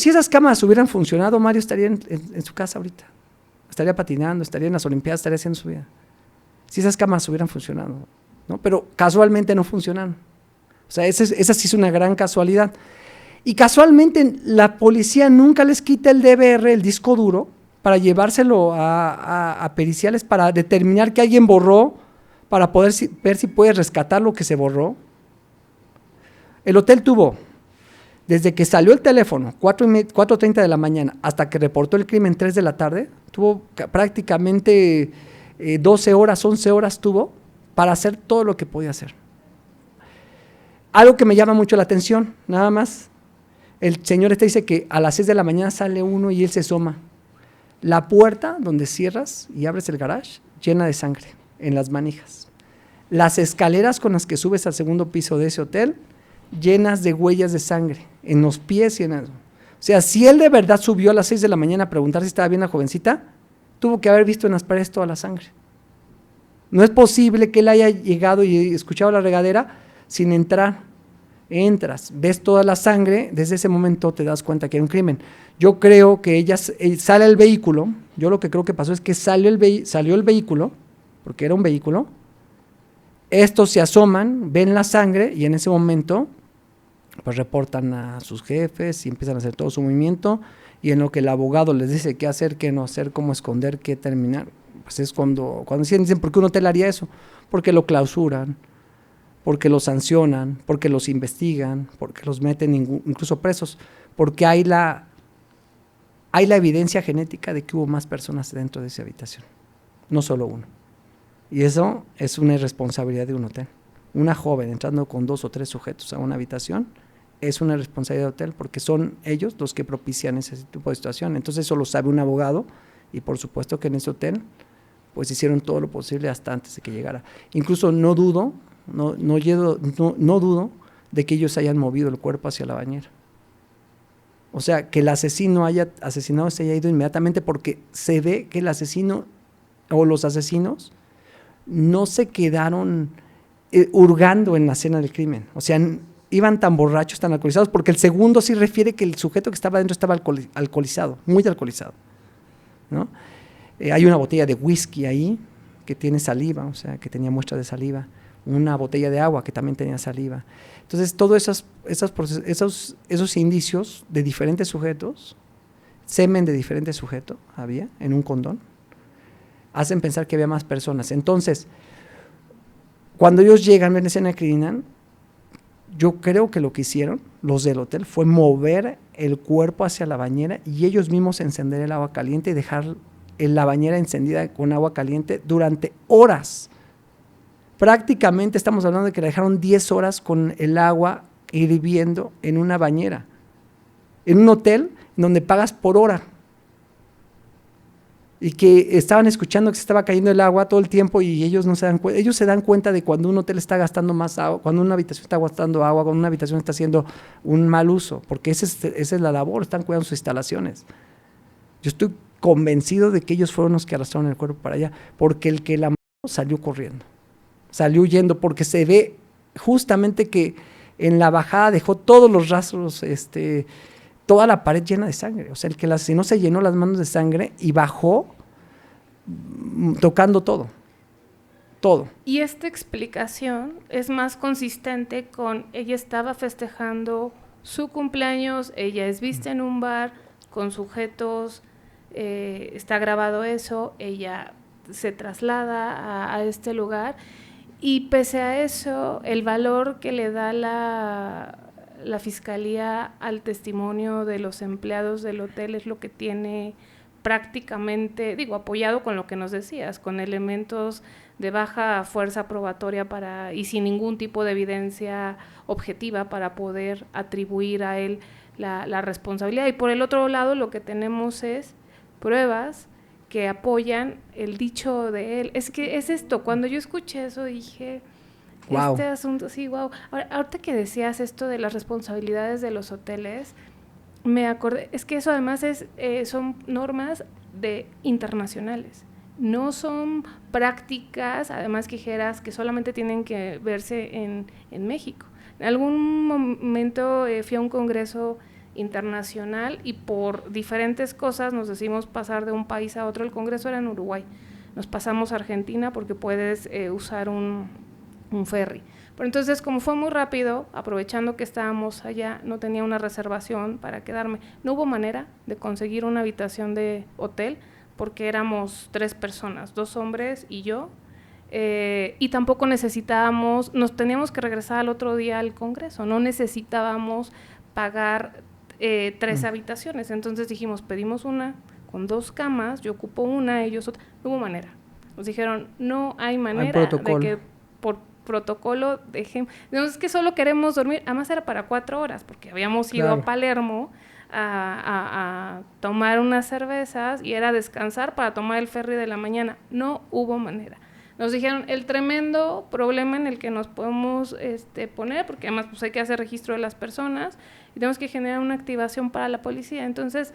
esas cámaras hubieran funcionado, Mario estaría en su casa ahorita. Estaría patinando, estaría en las Olimpiadas, estaría haciendo su vida. Si esas cámaras hubieran funcionado, ¿no? Pero casualmente no funcionaron. O sea, esa sí es una gran casualidad. Y casualmente la policía nunca les quita el DVR, el disco duro, para llevárselo a periciales para determinar que alguien borró, para poder ver si puede rescatar lo que se borró. El hotel tuvo, desde que salió el teléfono, 4:30 de la mañana, hasta que reportó el crimen 3 de la tarde, tuvo prácticamente 12 horas, 11 horas tuvo para hacer todo lo que podía hacer. Algo que me llama mucho la atención, nada más. El señor dice que a las 6 de la mañana sale uno y él se asoma. La puerta donde cierras y abres el garage, llena de sangre en las manijas. Las escaleras con las que subes al segundo piso de ese hotel, llenas de huellas de sangre, en los pies y en eso. O sea, si él de verdad subió a las 6 de la mañana a preguntar si estaba bien la jovencita, tuvo que haber visto en las paredes toda la sangre. No es posible que él haya llegado y escuchado la regadera sin entrar. Entras, ves toda la sangre, desde ese momento te das cuenta que hay un crimen. Yo creo que sale el vehículo, yo lo que creo que pasó es que salió el vehículo, porque era un vehículo, estos se asoman, ven la sangre y en ese momento pues reportan a sus jefes y empiezan a hacer todo su movimiento, y en lo que el abogado les dice qué hacer, qué no hacer, cómo esconder, qué terminar, pues es cuando dicen, ¿por qué un hotel haría eso? Porque lo clausuran, porque los sancionan, porque los investigan, porque los meten incluso presos, porque hay la evidencia genética de que hubo más personas dentro de esa habitación, no solo uno. Y eso es una irresponsabilidad de un hotel. Una joven entrando con 2 o 3 sujetos a una habitación es una responsabilidad del hotel, porque son ellos los que propician ese tipo de situación. Entonces eso lo sabe un abogado, y por supuesto que en ese hotel pues hicieron todo lo posible hasta antes de que llegara. Incluso no dudo de que ellos hayan movido el cuerpo hacia la bañera. O sea, que el asesino haya asesinado, se haya ido inmediatamente, porque se ve que el asesino o los asesinos no se quedaron hurgando en la escena del crimen. O sea, iban tan borrachos, tan alcoholizados, porque el segundo sí refiere que el sujeto que estaba adentro estaba alcoholizado, muy alcoholizado, ¿no? Hay una botella de whisky ahí que tiene saliva, o sea, que tenía muestras de saliva. una botella de agua que también tenía saliva. Entonces, todos esos indicios de diferentes sujetos, semen de diferentes sujetos había en un condón, hacen pensar que había más personas. Entonces, cuando ellos llegan, ven la escena de criminal, yo creo que lo que hicieron los del hotel fue mover el cuerpo hacia la bañera y ellos mismos encender el agua caliente y dejar la bañera encendida con agua caliente durante horas. Prácticamente estamos hablando de que la dejaron 10 horas con el agua hirviendo en una bañera, en un hotel donde pagas por hora, y que estaban escuchando que se estaba cayendo el agua todo el tiempo y ellos no se dan cuenta. Ellos se dan cuenta de cuando un hotel está gastando más agua, cuando una habitación está gastando agua, cuando una habitación está haciendo un mal uso, porque esa es la labor, están cuidando sus instalaciones. Yo estoy convencido de que ellos fueron los que arrastraron el cuerpo para allá, porque el que la mató salió corriendo, salió huyendo, porque se ve justamente que en la bajada dejó todos los rastros, toda la pared llena de sangre. O sea, el que el asesino se llenó las manos de sangre y bajó tocando todo. Y esta explicación es más consistente con ella estaba festejando su cumpleaños, ella es vista en un bar con sujetos, está grabado eso, ella se traslada a este lugar y pese a eso, el valor que le da la fiscalía al testimonio de los empleados del hotel es lo que tiene prácticamente, apoyado con lo que nos decías, con elementos de baja fuerza probatoria y sin ningún tipo de evidencia objetiva para poder atribuir a él la responsabilidad. Y por el otro lado lo que tenemos es pruebas que apoyan el dicho de él. Es que es esto, cuando yo escuché eso dije... Wow. Este asunto, sí, wow. Ahorita que decías esto de las responsabilidades de los hoteles, me acordé, es que eso además son normas internacionales, no son prácticas, además quijeras, que solamente tienen que verse en México. En algún momento fui a un congreso internacional y por diferentes cosas nos decidimos pasar de un país a otro. El congreso era en Uruguay, nos pasamos a Argentina porque puedes usar un ferry. Pero entonces, como fue muy rápido, aprovechando que estábamos allá, no tenía una reservación para quedarme. No hubo manera de conseguir una habitación de hotel porque éramos 3 personas, 2 hombres y yo, y tampoco nos teníamos que regresar al otro día al congreso, no necesitábamos pagar 3 habitaciones. Entonces dijimos, pedimos una con 2 camas, yo ocupo una, ellos otra. No hubo manera. Nos dijeron, no hay manera de que por protocolo no, es que solo queremos dormir. Además era para 4 horas porque habíamos ido a Palermo a tomar unas cervezas y era descansar para tomar el ferry de la mañana. No hubo manera. Nos dijeron el tremendo problema en el que nos podemos poner, porque además pues hay que hacer registro de las personas y tenemos que generar una activación para la policía. Entonces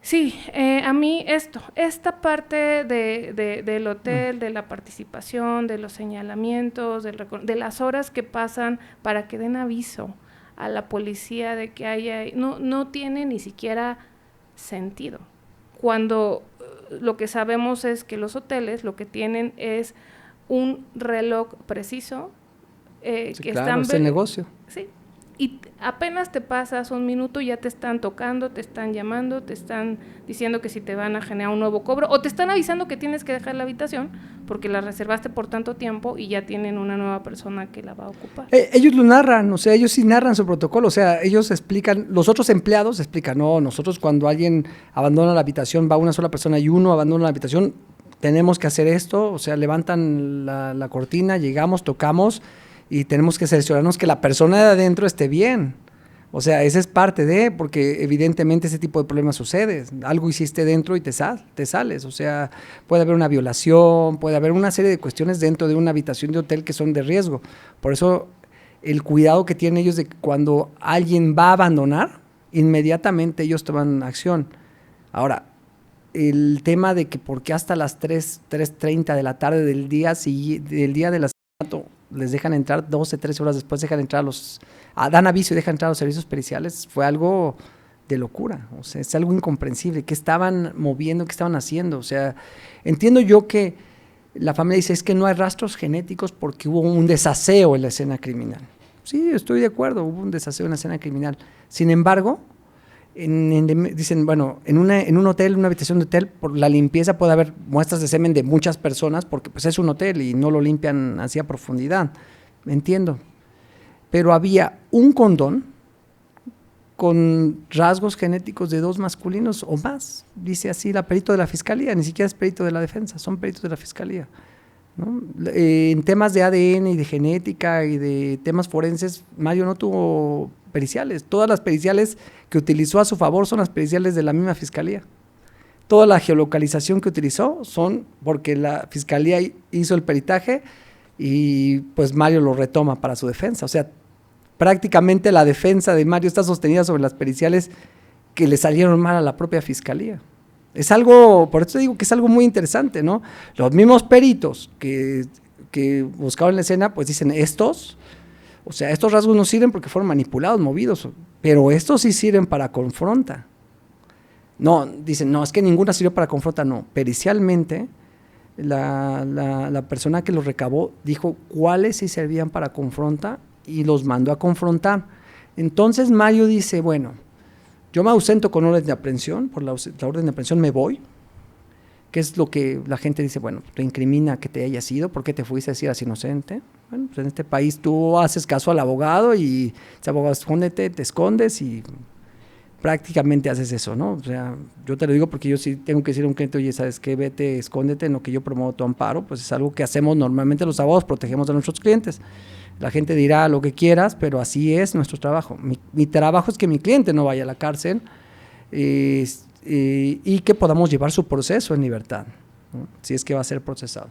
sí, a mí esta parte del hotel, de la participación, de los señalamientos, de las horas que pasan para que den aviso a la policía de que no tiene ni siquiera sentido. Cuando lo que sabemos es que los hoteles lo que tienen es un reloj preciso. Sí, que claro, es el negocio. Sí. Y apenas te pasas un minuto ya te están tocando, te están llamando, te están diciendo que si te van a generar un nuevo cobro o te están avisando que tienes que dejar la habitación porque la reservaste por tanto tiempo y ya tienen una nueva persona que la va a ocupar. Ellos lo narran, o sea, ellos sí narran su protocolo, o sea, ellos explican, los otros empleados explican, no, nosotros cuando alguien abandona la habitación, va una sola persona y uno abandona la habitación, tenemos que hacer esto, o sea, levantan la cortina, llegamos, tocamos, y tenemos que cerciorarnos que la persona de adentro esté bien. O sea, esa es parte porque evidentemente ese tipo de problemas sucede. Algo hiciste dentro y te sales. O sea, puede haber una violación, puede haber una serie de cuestiones dentro de una habitación de hotel que son de riesgo. Por eso el cuidado que tienen ellos de que cuando alguien va a abandonar, inmediatamente ellos toman acción. Ahora, el tema de que por qué hasta las 3:30 de la tarde del día del asesinato les dejan entrar 12, 13 horas después, dejan entrar dan aviso y dejan entrar a los servicios periciales, fue algo de locura, o sea, es algo incomprensible, ¿qué estaban moviendo, qué estaban haciendo? O sea, entiendo yo que La familia dice, es que no hay rastros genéticos porque hubo un desaseo en la escena criminal. Sí, estoy de acuerdo, hubo un desaseo en la escena criminal. Sin embargo, dicen, bueno, en un hotel, una habitación de hotel, por la limpieza puede haber muestras de semen de muchas personas porque pues es un hotel y no lo limpian así a profundidad. Entiendo. Pero había un condón con rasgos genéticos de 2 masculinos o más, dice así la perito de la fiscalía, ni siquiera es perito de la defensa, son peritos de la fiscalía, ¿no? En temas de ADN y de genética y de temas forenses, Mario no tuvo periciales, todas las periciales que utilizó a su favor son las periciales de la misma fiscalía. Toda la geolocalización que utilizó son porque la fiscalía hizo el peritaje y pues Mario lo retoma para su defensa, o sea, prácticamente la defensa de Mario está sostenida sobre las periciales que le salieron mal a la propia fiscalía. Es algo, por eso digo que es algo muy interesante, ¿no? Los mismos peritos que buscaban la escena, pues dicen estos rasgos no sirven porque fueron manipulados, movidos, pero estos sí sirven para confronta. No, dicen, no, es que ninguna sirvió para confronta, no. Pericialmente, la persona que los recabó dijo cuáles sí servían para confronta y los mandó a confrontar. Entonces Mario dice, bueno, yo me ausento con orden de aprehensión, por la orden de aprehensión me voy, que es lo que la gente dice, bueno, te incrimina que te hayas ido, ¿por qué te fuiste a decir eras inocente? Bueno, pues en este país tú haces caso al abogado y ese abogado escóndete, te escondes y prácticamente haces eso, ¿no? O sea, yo te lo digo porque yo sí tengo que decir a un cliente, oye, ¿sabes qué? Vete, escóndete en lo que yo promuevo tu amparo, pues es algo que hacemos normalmente los abogados, protegemos a nuestros clientes. La gente dirá lo que quieras, pero así es nuestro trabajo. Mi trabajo es que mi cliente no vaya a la cárcel y que podamos llevar su proceso en libertad, ¿no? Si es que va a ser procesado.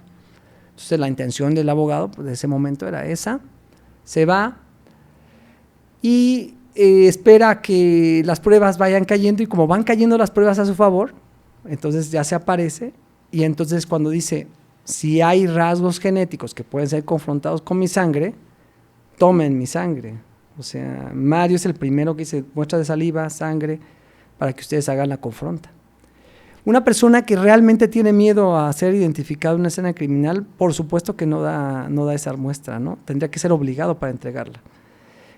Entonces la intención del abogado pues, de ese momento era esa, se va y espera que las pruebas vayan cayendo y como van cayendo las pruebas a su favor, entonces ya se aparece y entonces cuando dice, si hay rasgos genéticos que pueden ser confrontados con mi sangre, tomen mi sangre. O sea, Mario es el primero que dice muestra de saliva, sangre, para que ustedes hagan la confronta. Una persona que realmente tiene miedo a ser identificado en una escena criminal, por supuesto que no da esa muestra, ¿no? Tendría que ser obligado para entregarla.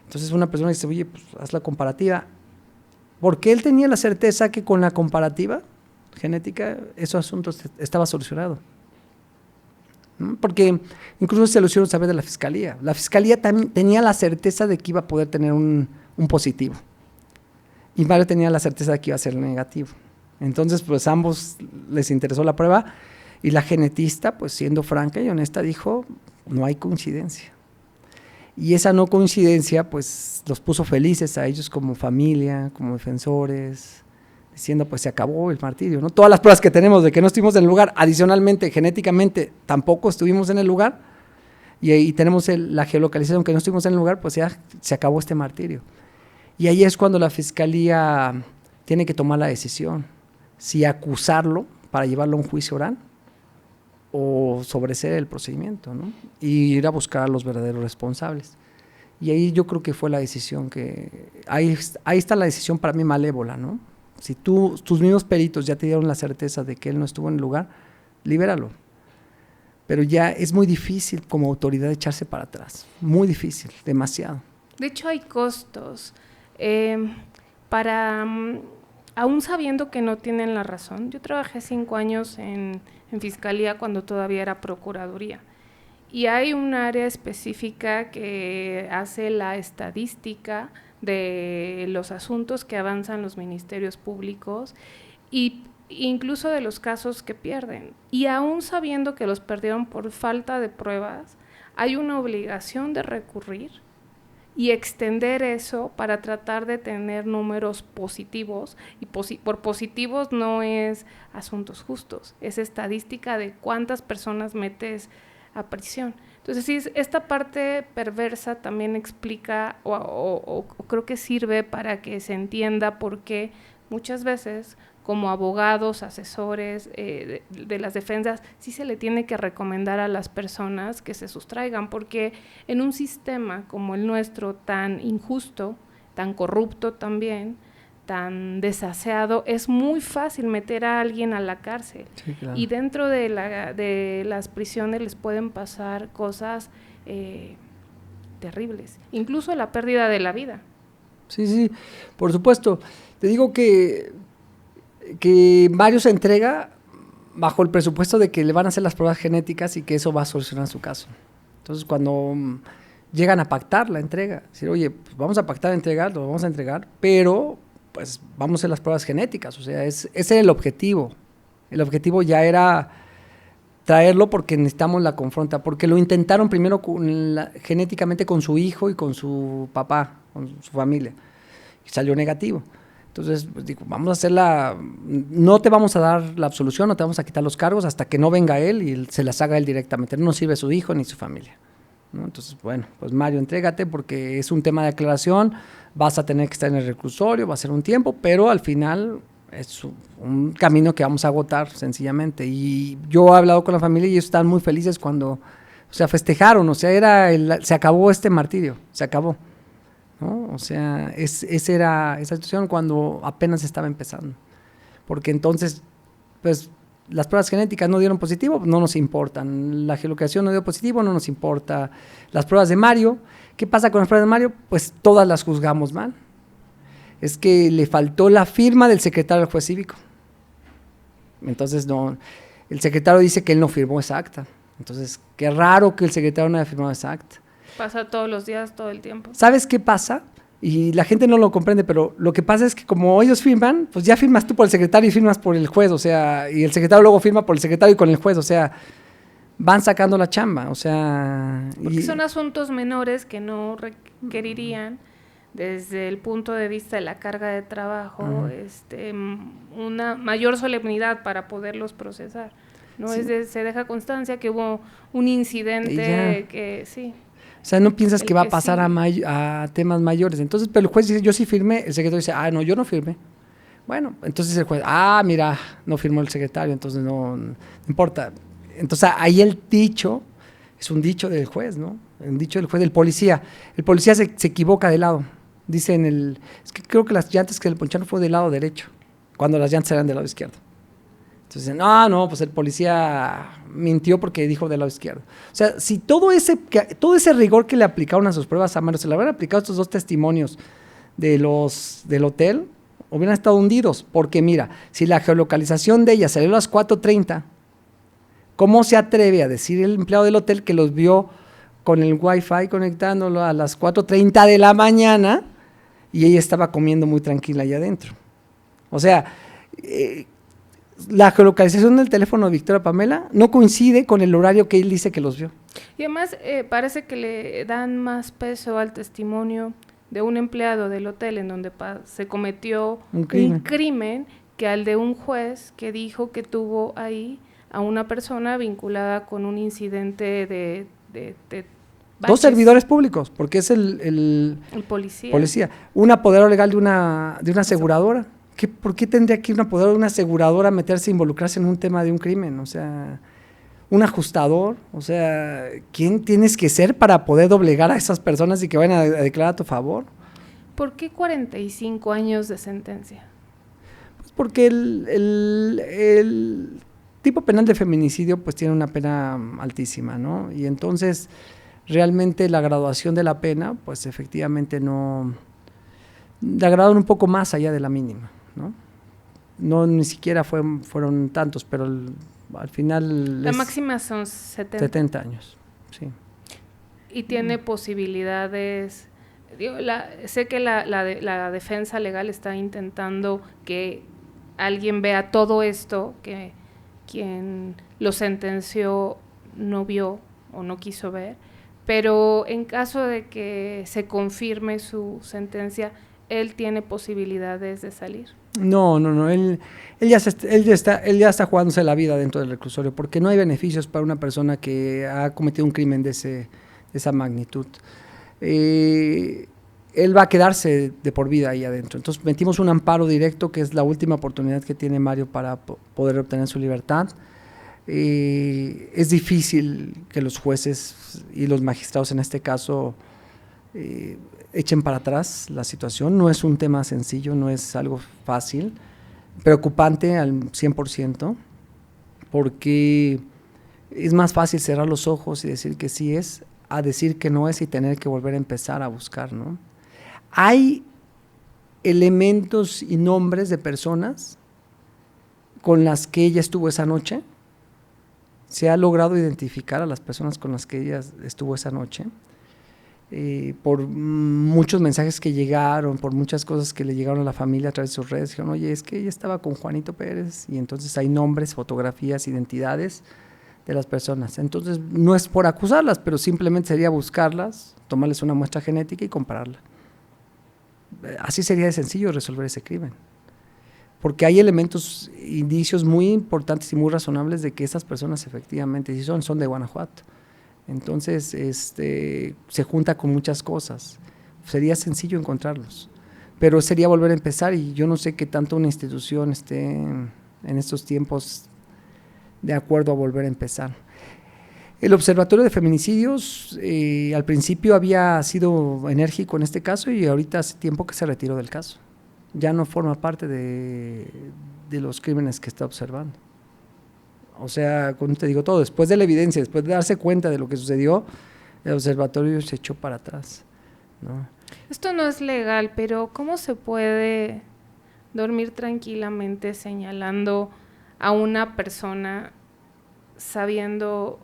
Entonces una persona dice, oye, pues haz la comparativa. Porque él tenía la certeza que con la comparativa genética, esos asuntos estaba solucionado. Porque incluso se lo hicieron saber de la fiscalía. La fiscalía también tenía la certeza de que iba a poder tener un positivo. Y Mario tenía la certeza de que iba a ser negativo. Entonces, pues ambos les interesó la prueba y la genetista, pues siendo franca y honesta, dijo, no hay coincidencia. Y esa no coincidencia, pues los puso felices a ellos como familia, como defensores, diciendo pues se acabó el martirio, ¿no? Todas las pruebas que tenemos de que no estuvimos en el lugar, adicionalmente, genéticamente, tampoco estuvimos en el lugar, y tenemos la geolocalización que no estuvimos en el lugar, pues ya se acabó este martirio. Y ahí es cuando la fiscalía tiene que tomar la decisión, si acusarlo para llevarlo a un juicio oral o sobreseer el procedimiento, ¿no? Y ir a buscar a los verdaderos responsables. Y ahí yo creo que fue la decisión ahí está la decisión para mí malévola, ¿no? Si tus mismos peritos ya te dieron la certeza de que él no estuvo en el lugar, libéralo. Pero ya es muy difícil como autoridad echarse para atrás, muy difícil, demasiado. De hecho hay costos para, aún sabiendo que no tienen la razón. Yo trabajé 5 años en Fiscalía cuando todavía era Procuraduría. Y hay un área específica que hace la estadística de los asuntos que avanzan los ministerios públicos y incluso de los casos que pierden. Y aún sabiendo que los perdieron por falta de pruebas, hay una obligación de recurrir y extender eso para tratar de tener números positivos, y por positivos no es asuntos justos, es estadística de cuántas personas metes a prisión. Entonces, sí, esta parte perversa también explica o creo que sirve para que se entienda por qué muchas veces como abogados, asesores de las defensas, sí se le tiene que recomendar a las personas que se sustraigan, porque en un sistema como el nuestro tan injusto, tan corrupto también, tan desaseado, es muy fácil meter a alguien a la cárcel. Sí, claro. Y dentro de las prisiones les pueden pasar cosas terribles, incluso la pérdida de la vida. Sí, por supuesto. Te digo que Mario se entrega bajo el presupuesto de que le van a hacer las pruebas genéticas y que eso va a solucionar su caso. Entonces, cuando llegan a pactar la entrega, decir, oye, pues vamos a pactar entregar, lo vamos a entregar, pero pues vamos a hacer las pruebas genéticas. O sea, ese era el objetivo. El objetivo ya era traerlo porque necesitamos la confronta, porque lo intentaron primero genéticamente con su hijo y con su papá, con su familia, y salió negativo. Entonces, pues digo, vamos a hacerla, no te vamos a dar la absolución, no te vamos a quitar los cargos hasta que no venga él y se las haga él directamente. No nos sirve su hijo ni su familia, ¿no? Entonces, bueno, pues Mario, entrégate porque es un tema de aclaración, vas a tener que estar en el reclusorio, va a ser un tiempo, pero al final es un camino que vamos a agotar sencillamente. Y yo he hablado con la familia y ellos están muy felices cuando, o sea, festejaron, o sea, se acabó este martirio, se acabó, ¿no? O sea, esa era esa situación cuando apenas estaba empezando. Porque entonces, pues, las pruebas genéticas no dieron positivo, no nos importan. La geolocalización no dio positivo, no nos importa. Las pruebas de Mario, ¿qué pasa con las pruebas de Mario? Pues todas las juzgamos mal. Es que le faltó la firma del secretario del juez cívico. Entonces, no, el secretario dice que él no firmó esa acta. Entonces, qué raro que el secretario no haya firmado esa acta. Pasa todos los días, todo el tiempo. ¿Sabes qué pasa? Y la gente no lo comprende, pero lo que pasa es que como ellos firman, pues ya firmas tú por el secretario y firmas por el juez, o sea, y el secretario luego firma por el secretario y con el juez, o sea, van sacando la chamba, o sea... Porque son asuntos menores que no requerirían, desde el punto de vista de la carga de trabajo, una mayor solemnidad para poderlos procesar. ¿No? Sí. Se deja constancia que hubo un incidente que sí. O sea, no piensas que va a pasar sí. a temas mayores. Entonces, pero el juez dice, yo sí firmé. El secretario dice, no, yo no firmé. Bueno, entonces el juez, mira, no firmó el secretario, entonces no importa. Entonces, ahí el dicho, es un dicho del juez, ¿no? Un dicho del juez, del policía. El policía se equivoca de lado. Dice es que creo que las llantas que le poncharon fue del lado derecho, cuando las llantas eran del lado izquierdo. Entonces, no, pues el policía mintió porque dijo del lado izquierdo. O sea, si todo ese rigor que le aplicaron a sus pruebas a Mario, se le hubieran aplicado estos dos testimonios del hotel, hubieran estado hundidos. Porque mira, si la geolocalización de ella salió a las 4:30, ¿cómo se atreve a decir el empleado del hotel que los vio con el wifi conectándolo a las 4:30 de la mañana y ella estaba comiendo muy tranquila allá adentro? O sea... la geolocalización del teléfono de Victoria Pamela no coincide con el horario que él dice que los vio. Y además parece que le dan más peso al testimonio de un empleado del hotel en donde se cometió un crimen que al de un juez que dijo que tuvo ahí a una persona vinculada con un incidente de dos servidores públicos, porque es el policía. Un apoderado legal de una aseguradora. ¿Por qué tendría que ir una aseguradora a meterse, involucrarse en un tema de un crimen? O sea, un ajustador, o sea, ¿quién tienes que ser para poder doblegar a esas personas y que vayan a declarar a tu favor? ¿Por qué 45 años de sentencia? Pues porque el tipo penal de feminicidio pues tiene una pena altísima, ¿no? Y entonces realmente la graduación de la pena pues efectivamente no... la graduaron un poco más allá de la mínima, ¿no? No, ni siquiera fueron tantos, pero al final... La máxima son 70 años, sí. Y tiene posibilidades... sé que la defensa legal está intentando que alguien vea todo esto, que quien lo sentenció no vio o no quiso ver, pero en caso de que se confirme su sentencia, ¿él tiene posibilidades de salir? No, él ya está jugándose la vida dentro del reclusorio, porque no hay beneficios para una persona que ha cometido un crimen de esa magnitud. Él va a quedarse de por vida ahí adentro. Entonces metimos un amparo directo, que es la última oportunidad que tiene Mario para poder obtener su libertad. Es difícil que los jueces y los magistrados en este caso echen para atrás la situación. No es un tema sencillo, no es algo fácil, preocupante al 100%, porque es más fácil cerrar los ojos y decir que sí es, a decir que no es y tener que volver a empezar a buscar, ¿no? Hay elementos y nombres de personas con las que ella estuvo esa noche. Se ha logrado identificar a las personas con las que ella estuvo esa noche, por muchos mensajes que llegaron, por muchas cosas que le llegaron a la familia a través de sus redes. Dijeron, oye, es que ella estaba con Juanito Pérez, y entonces hay nombres, fotografías, identidades de las personas. Entonces no es por acusarlas, pero simplemente sería buscarlas, tomarles una muestra genética y compararla. Así sería de sencillo resolver ese crimen, porque hay elementos, indicios muy importantes y muy razonables de que esas personas efectivamente sí son de Guanajuato. Entonces se junta con muchas cosas. Sería sencillo encontrarlos, pero sería volver a empezar, y yo no sé qué tanto una institución esté en estos tiempos de acuerdo a volver a empezar. El Observatorio de Feminicidios al principio había sido enérgico en este caso, y ahorita hace tiempo que se retiró del caso. Ya no forma parte de los crímenes que está observando. O sea, como te digo todo, después de la evidencia, después de darse cuenta de lo que sucedió, el observatorio se echó para atrás, ¿no? Esto no es legal, pero ¿cómo se puede dormir tranquilamente señalando a una persona sabiendo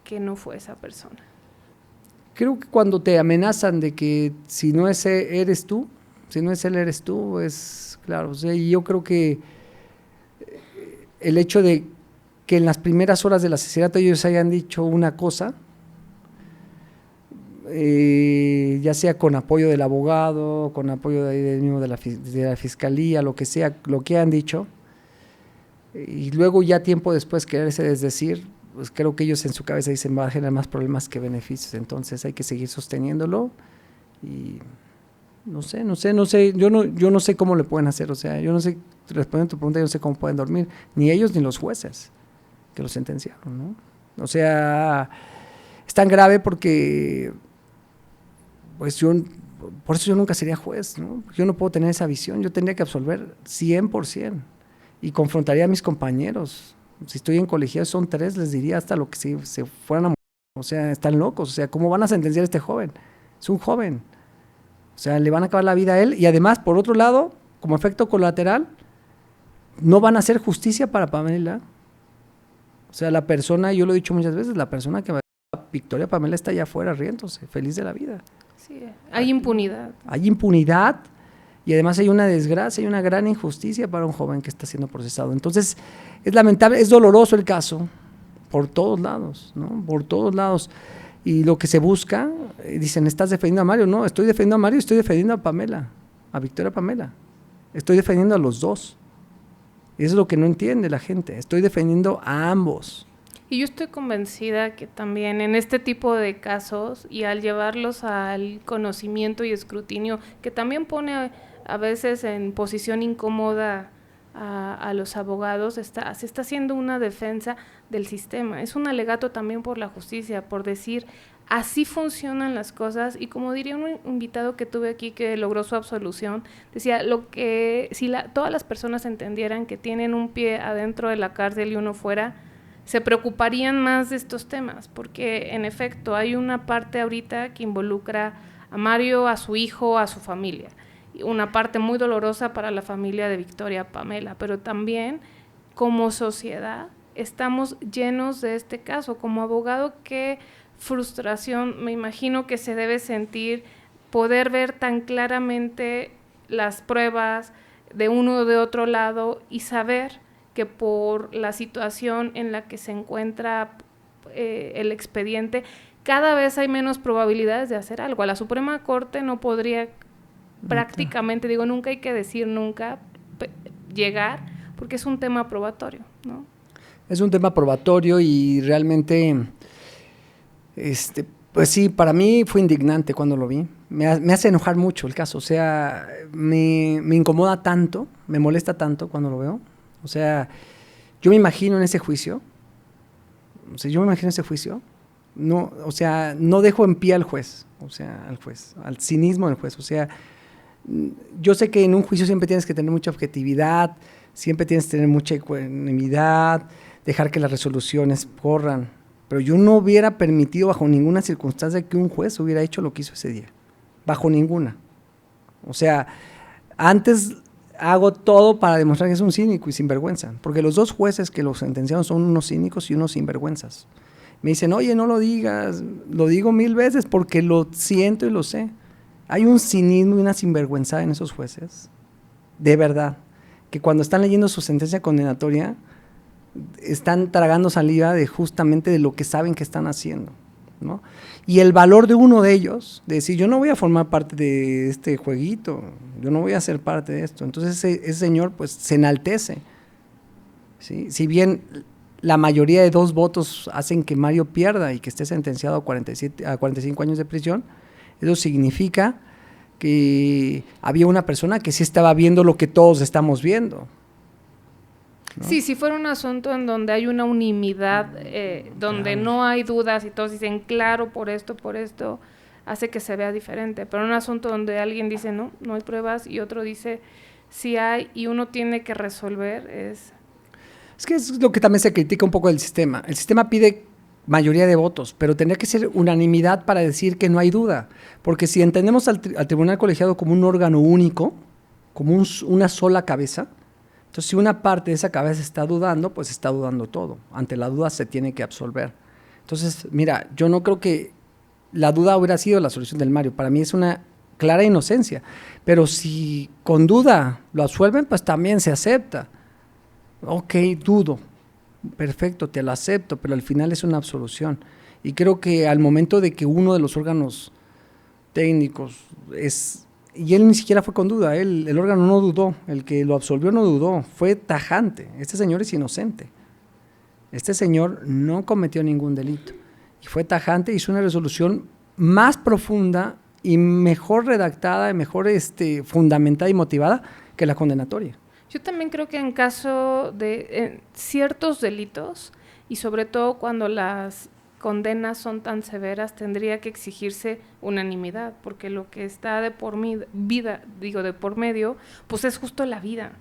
que no fue esa persona? Creo que cuando te amenazan de que si no es él, eres tú, si no es él, eres tú, es claro. O sea, y yo creo que el hecho de que en las primeras horas del asesinato ellos hayan dicho una cosa, ya sea con apoyo del abogado, con apoyo de la fiscalía, lo que sea, lo que han dicho, y luego ya tiempo después quererse desdecir, pues creo que ellos en su cabeza dicen va a generar más problemas que beneficios. Entonces hay que seguir sosteniéndolo, y no sé, yo no sé cómo le pueden hacer. O sea, yo no sé, respondiendo a tu pregunta, yo no sé cómo pueden dormir, ni ellos ni los jueces que lo sentenciaron, ¿no? O sea, es tan grave porque, pues por eso yo nunca sería juez, ¿no? Yo no puedo tener esa visión, yo tendría que absolver 100%, y confrontaría a mis compañeros. Si estoy en colegiado, son 3, les diría hasta lo que si se fueran a morir. O sea, están locos. O sea, ¿cómo van a sentenciar a este joven? Es un joven. O sea, le van a acabar la vida a él, y además, por otro lado, como efecto colateral, no van a hacer justicia para Pamela. O sea, la persona, yo lo he dicho muchas veces, la persona que va a Victoria Pamela está allá afuera riéndose, feliz de la vida. Sí, hay impunidad. Hay impunidad, y además hay una desgracia, hay una gran injusticia para un joven que está siendo procesado. Entonces, es lamentable, es doloroso el caso, por todos lados, ¿no? Por todos lados. Y lo que se busca, dicen, ¿estás defendiendo a Mario? No, estoy defendiendo a Mario, estoy defendiendo a Pamela, a Victoria Pamela. Estoy defendiendo a los dos. Y eso es lo que no entiende la gente. Estoy defendiendo a ambos. Y yo estoy convencida que también en este tipo de casos, y al llevarlos al conocimiento y escrutinio, que también pone a veces en posición incómoda a los abogados, se está haciendo una defensa del sistema. Es un alegato también por la justicia, por decir, así funcionan las cosas. Y como diría un invitado que tuve aquí que logró su absolución, decía, si todas las personas entendieran que tienen un pie adentro de la cárcel y uno fuera, se preocuparían más de estos temas, porque en efecto hay una parte ahorita que involucra a Mario, a su hijo, a su familia, una parte muy dolorosa para la familia de Victoria Pamela, pero también como sociedad estamos llenos de este caso. Como abogado, qué frustración me imagino que se debe sentir poder ver tan claramente las pruebas de uno o de otro lado, y saber que por la situación en la que se encuentra el expediente, cada vez hay menos probabilidades de hacer algo. A la Suprema Corte no podría prácticamente, digo, nunca hay que decir nunca, llegar, porque es un tema probatorio, ¿no? Es un tema probatorio, y realmente, pues sí, para mí fue indignante cuando lo vi. Me hace enojar mucho el caso. O sea, me incomoda tanto, me molesta tanto cuando lo veo. O sea, yo me imagino en ese juicio, No, o sea, no dejo en pie al juez, al cinismo del juez. O sea, yo sé que en un juicio siempre tienes que tener mucha objetividad, siempre tienes que tener mucha ecuanimidad, dejar que las resoluciones corran, pero yo no hubiera permitido bajo ninguna circunstancia que un juez hubiera hecho lo que hizo ese día, bajo ninguna. O sea, antes hago todo para demostrar que es un cínico y sinvergüenza, porque los dos jueces que lo sentenciaron son unos cínicos y unos sinvergüenzas. Me dicen, oye, no lo digas, lo digo 1000 veces porque lo siento y lo sé. Hay un cinismo y una sinvergüenza en esos jueces, de verdad, que cuando están leyendo su sentencia condenatoria, están tragando saliva de justamente de lo que saben que están haciendo, ¿no? Y el valor de uno de ellos, de decir, yo no voy a formar parte de este jueguito, yo no voy a ser parte de esto. Entonces ese señor pues se enaltece, ¿sí? Si bien la mayoría de 2 votos hacen que Mario pierda y que esté sentenciado a 45 años de prisión, eso significa que había una persona que sí estaba viendo lo que todos estamos viendo, ¿no? Sí, si fuera un asunto en donde hay una unanimidad, donde no hay dudas y todos dicen claro por esto, hace que se vea diferente. Pero un asunto donde alguien dice no hay pruebas y otro dice sí hay y uno tiene que resolver es que es lo que también se critica un poco del sistema. El sistema pide mayoría de votos, pero tendría que ser unanimidad para decir que no hay duda. Porque si entendemos al tribunal colegiado como un órgano único, como una sola cabeza, entonces si una parte de esa cabeza está dudando, pues está dudando todo. Ante la duda se tiene que absolver. Entonces, mira, yo no creo que la duda hubiera sido la solución del Mario. Para mí es una clara inocencia. Pero si con duda lo absuelven, pues también se acepta. Ok, dudo, perfecto, te lo acepto, pero al final es una absolución. Y creo que al momento de que uno de los órganos técnicos y él ni siquiera fue con duda, el órgano no dudó, el que lo absolvió no dudó, fue tajante, este señor es inocente, este señor no cometió ningún delito, y fue tajante, hizo una resolución más profunda y mejor redactada, y mejor fundamentada y motivada que la condenatoria. Yo también creo que en caso de ciertos delitos, y sobre todo cuando las condenas son tan severas, tendría que exigirse unanimidad, porque lo que está de por medio, pues es justo la vida.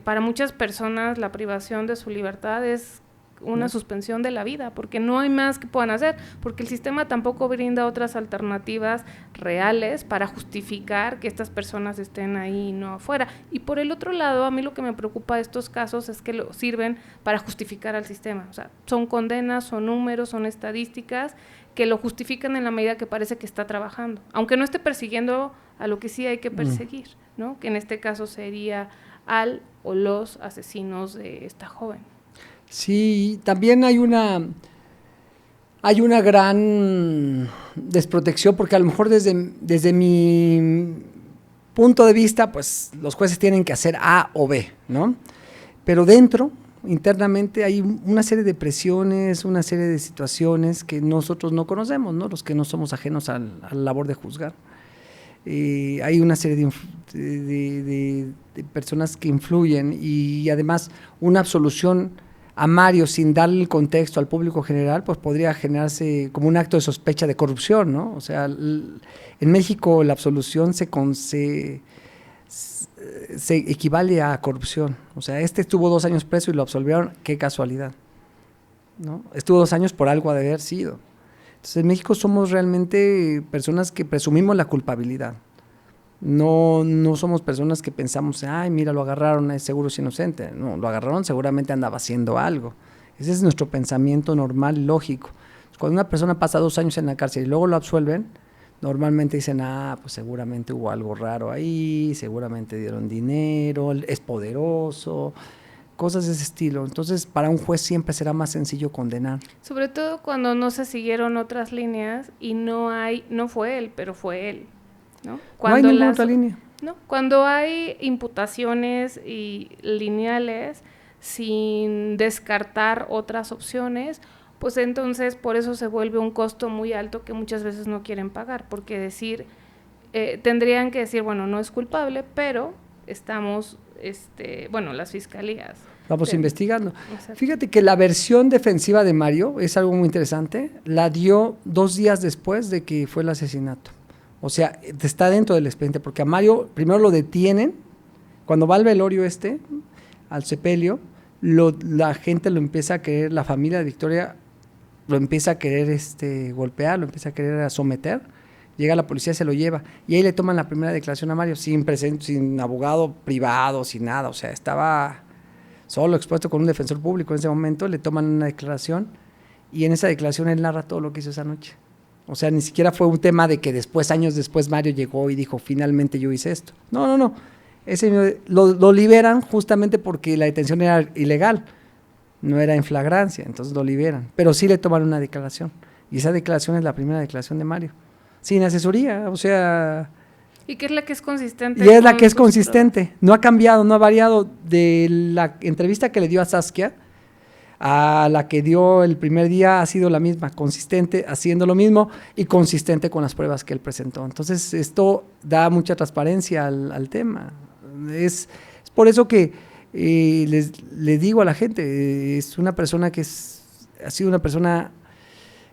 Para muchas personas la privación de su libertad es una suspensión de la vida, porque no hay más que puedan hacer, porque el sistema tampoco brinda otras alternativas reales para justificar que estas personas estén ahí y no afuera. Y por el otro lado, a mí lo que me preocupa de estos casos es que sirven para justificar al sistema. O sea, son condenas, son números, son estadísticas que lo justifican en la medida que parece que está trabajando, aunque no esté persiguiendo a lo que sí hay que perseguir, ¿no? Que en este caso sería al o los asesinos de esta joven. Sí, también hay una gran desprotección, porque a lo mejor desde mi punto de vista, pues los jueces tienen que hacer A o B, ¿no? Pero internamente hay una serie de presiones, una serie de situaciones que nosotros no conocemos, ¿no? Los que no somos ajenos a la labor de juzgar. Hay una serie de personas que influyen, y además una absolución a Mario sin darle el contexto al público general, pues podría generarse como un acto de sospecha de corrupción, ¿no? O sea, en México la absolución se equivale a corrupción. O sea, estuvo 2 años preso y lo absolvieron, qué casualidad, ¿no? Estuvo 2 años por algo ha de haber sido. Entonces, en México somos realmente personas que presumimos la culpabilidad. No somos personas que pensamos, ay, mira, lo agarraron, seguro es inocente. No, lo agarraron, seguramente andaba haciendo algo. Ese es nuestro pensamiento normal y lógico. Cuando una persona pasa 2 años en la cárcel y luego lo absuelven, normalmente dicen, pues seguramente hubo algo raro ahí, seguramente dieron dinero, es poderoso, cosas de ese estilo. Entonces, para un juez siempre será más sencillo condenar. Sobre todo cuando no se siguieron otras líneas y no fue él, pero fue él, ¿no? Cuando no hay ninguna otra línea. ¿no? Cuando hay imputaciones y lineales sin descartar otras opciones, pues entonces por eso se vuelve un costo muy alto que muchas veces no quieren pagar, porque tendrían que decir, bueno, no es culpable, pero estamos, las fiscalías Vamos investigando. Exacto. Fíjate que la versión defensiva de Mario es algo muy interesante. La dio 2 días después de que fue el asesinato. O sea, está dentro del expediente, porque a Mario primero lo detienen. Cuando va al velorio al sepelio, la gente lo empieza a querer, la familia de Victoria lo empieza a querer golpear, lo empieza a querer someter. Llega la policía, se lo lleva, y ahí le toman la primera declaración a Mario, sin abogado privado, sin nada. O sea, estaba solo expuesto con un defensor público en ese momento. Le toman una declaración, y en esa declaración él narra todo lo que hizo esa noche. O sea, ni siquiera fue un tema de que años después Mario llegó y dijo, finalmente yo hice esto. No. Lo liberan justamente porque la detención era ilegal, no era en flagrancia, entonces lo liberan. Pero sí le toman una declaración, y esa declaración es la primera declaración de Mario, sin asesoría, o sea... ¿Y qué es la que es consistente? Y es la que es consistente, no ha cambiado, no ha variado de la entrevista que le dio a Saskia a la que dio el primer día. Ha sido la misma, consistente, haciendo lo mismo y consistente con las pruebas que él presentó. Entonces esto da mucha transparencia al tema. Es por eso que les digo a la gente, es una persona que ha sido una persona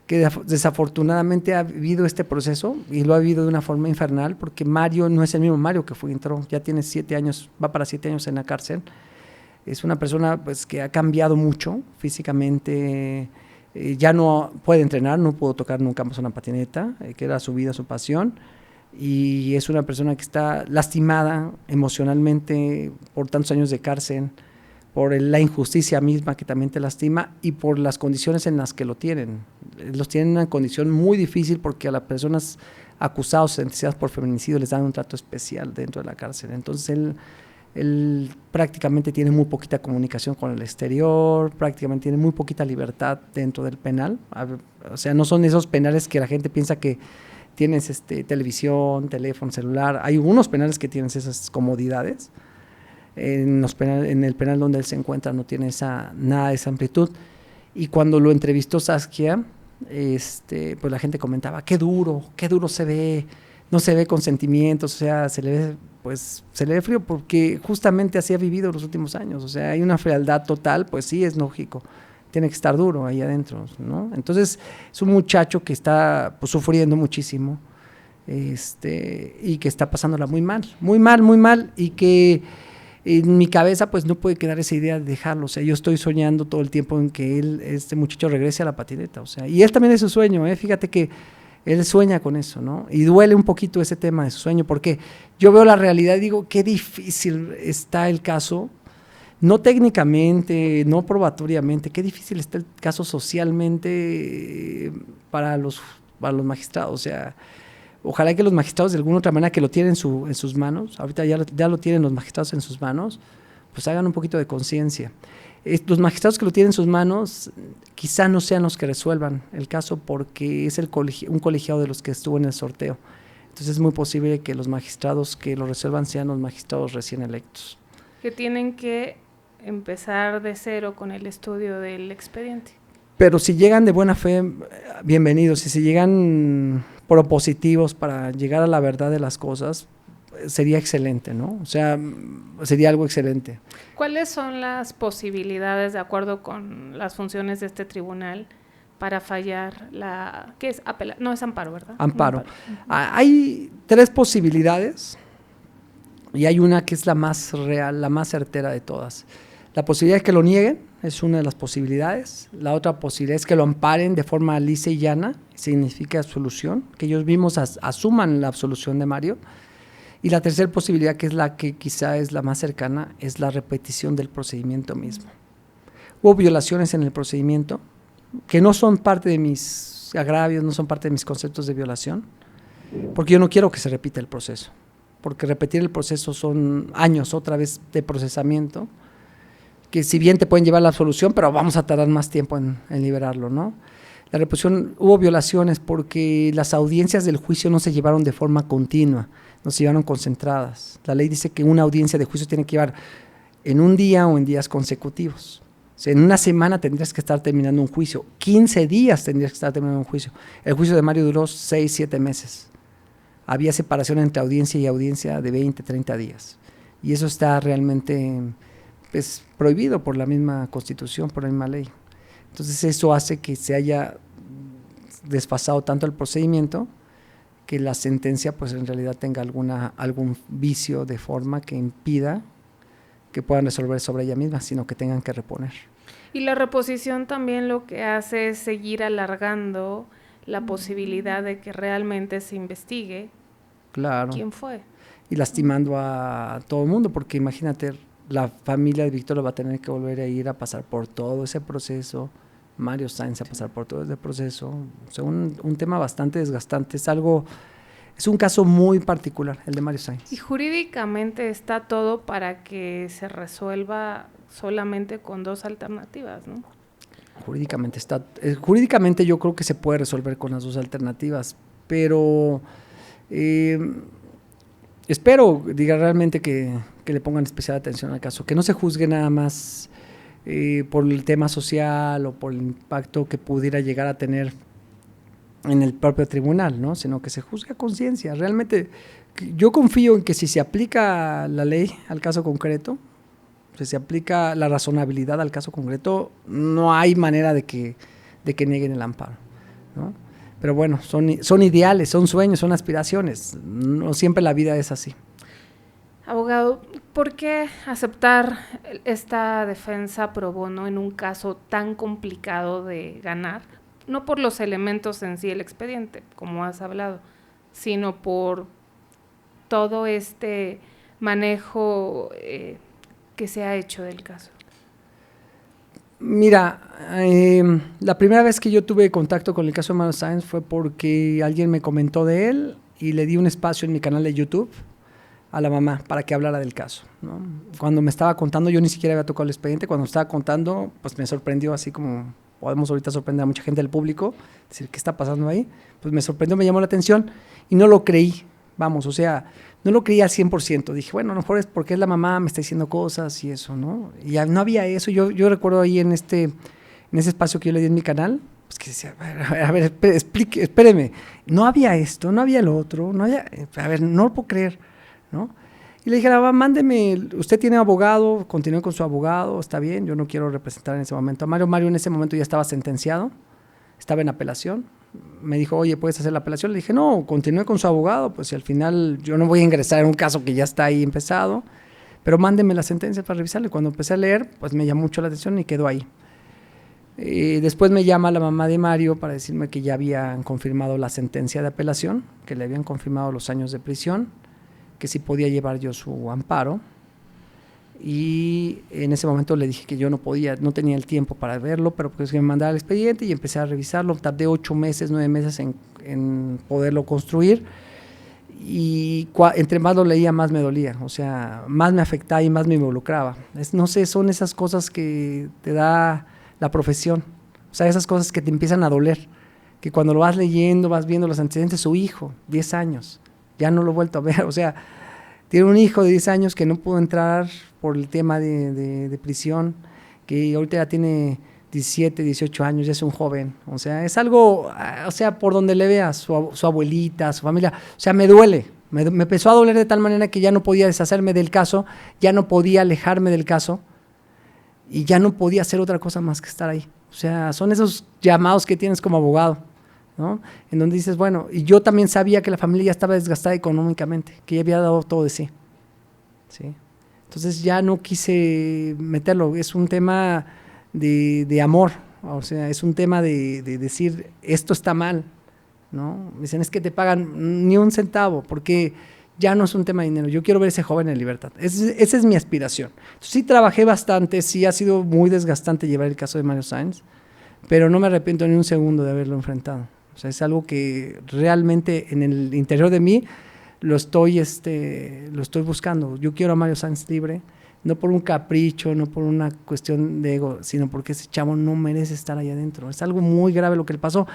que desafortunadamente ha vivido este proceso, y lo ha vivido de una forma infernal, porque Mario no es el mismo Mario que entró, ya tiene 7 años, va para 7 años en la cárcel. Es una persona pues que ha cambiado mucho físicamente, ya no puede entrenar, no pudo tocar nunca más una patineta, que era su vida, su pasión, y es una persona que está lastimada emocionalmente por tantos años de cárcel, por la injusticia misma que también te lastima, y por las condiciones en las que lo tienen. Los tienen en una condición muy difícil, porque a las personas acusadas o sentenciadas por feminicidio les dan un trato especial dentro de la cárcel. Entonces él prácticamente tiene muy poquita comunicación con el exterior, prácticamente tiene muy poquita libertad dentro del penal. O sea, no son esos penales que la gente piensa que tienes televisión, teléfono, celular. Hay unos penales que tienes esas comodidades. En el penal donde él se encuentra no tiene nada de esa amplitud. Y cuando lo entrevistó Saskia, pues la gente comentaba, qué duro se ve, no se ve con sentimientos, o sea, se le ve frío, porque justamente así ha vivido los últimos años. O sea, hay una frialdad total, pues sí, es lógico, tiene que estar duro ahí adentro, ¿no? Entonces es un muchacho que está pues sufriendo muchísimo, y que está pasándola muy mal, y que en mi cabeza pues no puede quedar esa idea de dejarlo. O sea, yo estoy soñando todo el tiempo en que este muchacho regrese a la patineta. O sea, y él también es su sueño, fíjate que él sueña con eso, ¿no? Y duele un poquito ese tema de su sueño, porque yo veo la realidad y digo, qué difícil está el caso, no técnicamente, no probatoriamente, qué difícil está el caso socialmente para los magistrados. O sea, ojalá que los magistrados de alguna otra manera que lo tienen en sus manos, ahorita ya lo tienen los magistrados en sus manos, pues hagan un poquito de conciencia. Los magistrados que lo tienen en sus manos quizá no sean los que resuelvan el caso, porque es un colegiado de los que estuvo en el sorteo. Entonces es muy posible que los magistrados que lo resuelvan sean los magistrados recién electos. Que tienen que empezar de cero con el estudio del expediente. Pero si llegan de buena fe, bienvenidos. Y si llegan propositivos para llegar a la verdad de las cosas, sería excelente, ¿no? O sea, sería algo excelente. ¿Cuáles son las posibilidades, de acuerdo con las funciones de este tribunal, para fallar ¿qué es? No, es amparo, ¿verdad? Amparo. Hay 3 posibilidades, y hay una que es la más real, la más certera de todas. La posibilidad de que lo nieguen es una de las posibilidades. La otra posibilidad es que lo amparen de forma lisa y llana, significa absolución, que ellos mismos asuman la absolución de Mario. Y la tercera posibilidad, que es la que quizá es la más cercana, es la repetición del procedimiento mismo. Hubo violaciones en el procedimiento que no son parte de mis agravios, no son parte de mis conceptos de violación, porque yo no quiero que se repita el proceso, porque repetir el proceso son años otra vez de procesamiento, que si bien te pueden llevar a la absolución, pero vamos a tardar más tiempo en liberarlo, ¿no? La reposición, hubo violaciones porque las audiencias del juicio no se llevaron de forma continua, no se llevaron concentradas. La ley dice que una audiencia de juicio tiene que llevar en un día o en días consecutivos. O sea, en una semana tendrías que estar terminando un juicio, 15 días tendrías que estar terminando un juicio. El juicio de Mario duró 6, 7 meses. Había separación entre audiencia y audiencia de 20, 30 días. Y eso está realmente pues, prohibido por la misma Constitución, por la misma ley. Entonces eso hace que se haya desfasado tanto el procedimiento que la sentencia pues en realidad tenga algún vicio de forma que impida que puedan resolver sobre ella misma, sino que tengan que reponer. Y la reposición también lo que hace es seguir alargando la posibilidad de que realmente se investigue quién fue. Y lastimando a todo el mundo, porque imagínate, la familia de Victoria va a tener que volver a ir a pasar por todo ese proceso, Mario Sáenz a pasar por todo ese proceso, o sea, un tema bastante desgastante, es un caso muy particular, el de Mario Sáenz. Y jurídicamente está todo para que se resuelva solamente con 2 alternativas, ¿no? Jurídicamente yo creo que se puede resolver con las 2 alternativas, pero espero, realmente que le pongan especial atención al caso, que no se juzgue nada más por el tema social o por el impacto que pudiera llegar a tener en el propio tribunal, ¿no? Sino que se juzgue a conciencia. Realmente yo confío en que si se aplica la ley al caso concreto, si se aplica la razonabilidad al caso concreto, no hay manera de que nieguen el amparo, ¿no? Pero bueno, son ideales, son sueños, son aspiraciones, no siempre la vida es así. Abogado, ¿por qué aceptar esta defensa pro bono en un caso tan complicado de ganar? No por los elementos en sí del expediente, como has hablado, sino por todo este manejo que se ha hecho del caso. Mira, la primera vez que yo tuve contacto con el caso de Mario Sáenz fue porque alguien me comentó de él y le di un espacio en mi canal de YouTube a la mamá para que hablara del caso, ¿no? Cuando me estaba contando, yo ni siquiera había tocado el expediente, cuando me estaba contando, pues me sorprendió, así como podemos ahorita sorprender a mucha gente del público, decir, ¿qué está pasando ahí? Pues me sorprendió, me llamó la atención y no lo creí, o sea, no lo creí al 100%, dije, bueno, a lo mejor es porque es la mamá, me está diciendo cosas y eso, ¿no? Y ya no había eso, yo recuerdo ahí en ese espacio que yo le di en mi canal, pues que decía, a ver, espéreme, no había esto, no había lo otro, no había, a ver, no lo puedo creer, ¿no? Y le dije, mándeme, usted tiene abogado, continúe con su abogado, está bien, yo no quiero representar en ese momento a Mario. Mario en ese momento ya estaba sentenciado, estaba en apelación, me dijo, oye, ¿puedes hacer la apelación? Le dije, no, continúe con su abogado, pues si al final yo no voy a ingresar en un caso que ya está ahí empezado, pero mándeme la sentencia para revisarla. Y cuando empecé a leer, pues me llamó mucho la atención y quedó ahí. Después me llama la mamá de Mario para decirme que ya habían confirmado la sentencia de apelación, que le habían confirmado los años de prisión, que sí podía llevar yo su amparo, y en ese momento le dije que yo no tenía el tiempo para verlo, pero pues que me mandara el expediente y empecé a revisarlo. Tardé 8 meses, 9 meses en poderlo construir, y entre más lo leía más me dolía, o sea, más me afectaba y más me involucraba. No sé, son esas cosas que te da la profesión, o sea, esas cosas que te empiezan a doler, que cuando lo vas leyendo, vas viendo los antecedentes, su hijo, 10 años, ya no lo he vuelto a ver, o sea, tiene un hijo de 10 años que no pudo entrar por el tema de prisión, que ahorita ya tiene 17, 18 años, ya es un joven, o sea, es algo, o sea, por donde le veas, su abuelita, su familia, o sea, me duele, me empezó a doler de tal manera que ya no podía deshacerme del caso, ya no podía alejarme del caso, y ya no podía hacer otra cosa más que estar ahí, o sea, son esos llamados que tienes como abogado, ¿no? En donde dices, bueno, y yo también sabía que la familia ya estaba desgastada económicamente, que ya había dado todo de sí, ¿sí? Entonces ya no quise meterlo, es un tema de amor, o sea, es un tema de decir, esto está mal, ¿no? Me dicen, es que te pagan ni un centavo, porque ya no es un tema de dinero, yo quiero ver a ese joven en libertad, esa es mi aspiración. Entonces, sí trabajé bastante, sí ha sido muy desgastante llevar el caso de Mario Sáenz, pero no me arrepiento ni un segundo de haberlo enfrentado. O sea, es algo que realmente en el interior de mí lo estoy buscando. Yo quiero a Mario Sáenz libre, no por un capricho, no por una cuestión de ego, sino porque ese chavo no merece estar ahí adentro. Es algo muy grave lo que le pasó.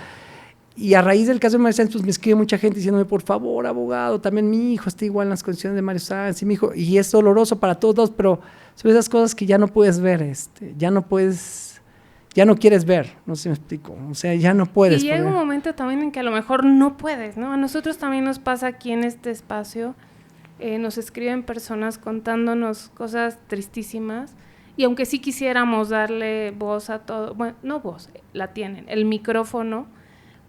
Y a raíz del caso de Mario Sáenz, pues me escribe mucha gente diciéndome, por favor, abogado, también mi hijo está igual en las condiciones de Mario Sáenz, y mi hijo, y es doloroso para todos, pero son esas cosas que ya no puedes ver, ya no quieres ver, no sé si me explico, o sea, ya no puedes. Y llega un momento también en que a lo mejor no puedes, ¿no? A nosotros también nos pasa aquí en este espacio, nos escriben personas contándonos cosas tristísimas Y aunque sí quisiéramos darle voz a todo, bueno, no voz, la tienen, el micrófono,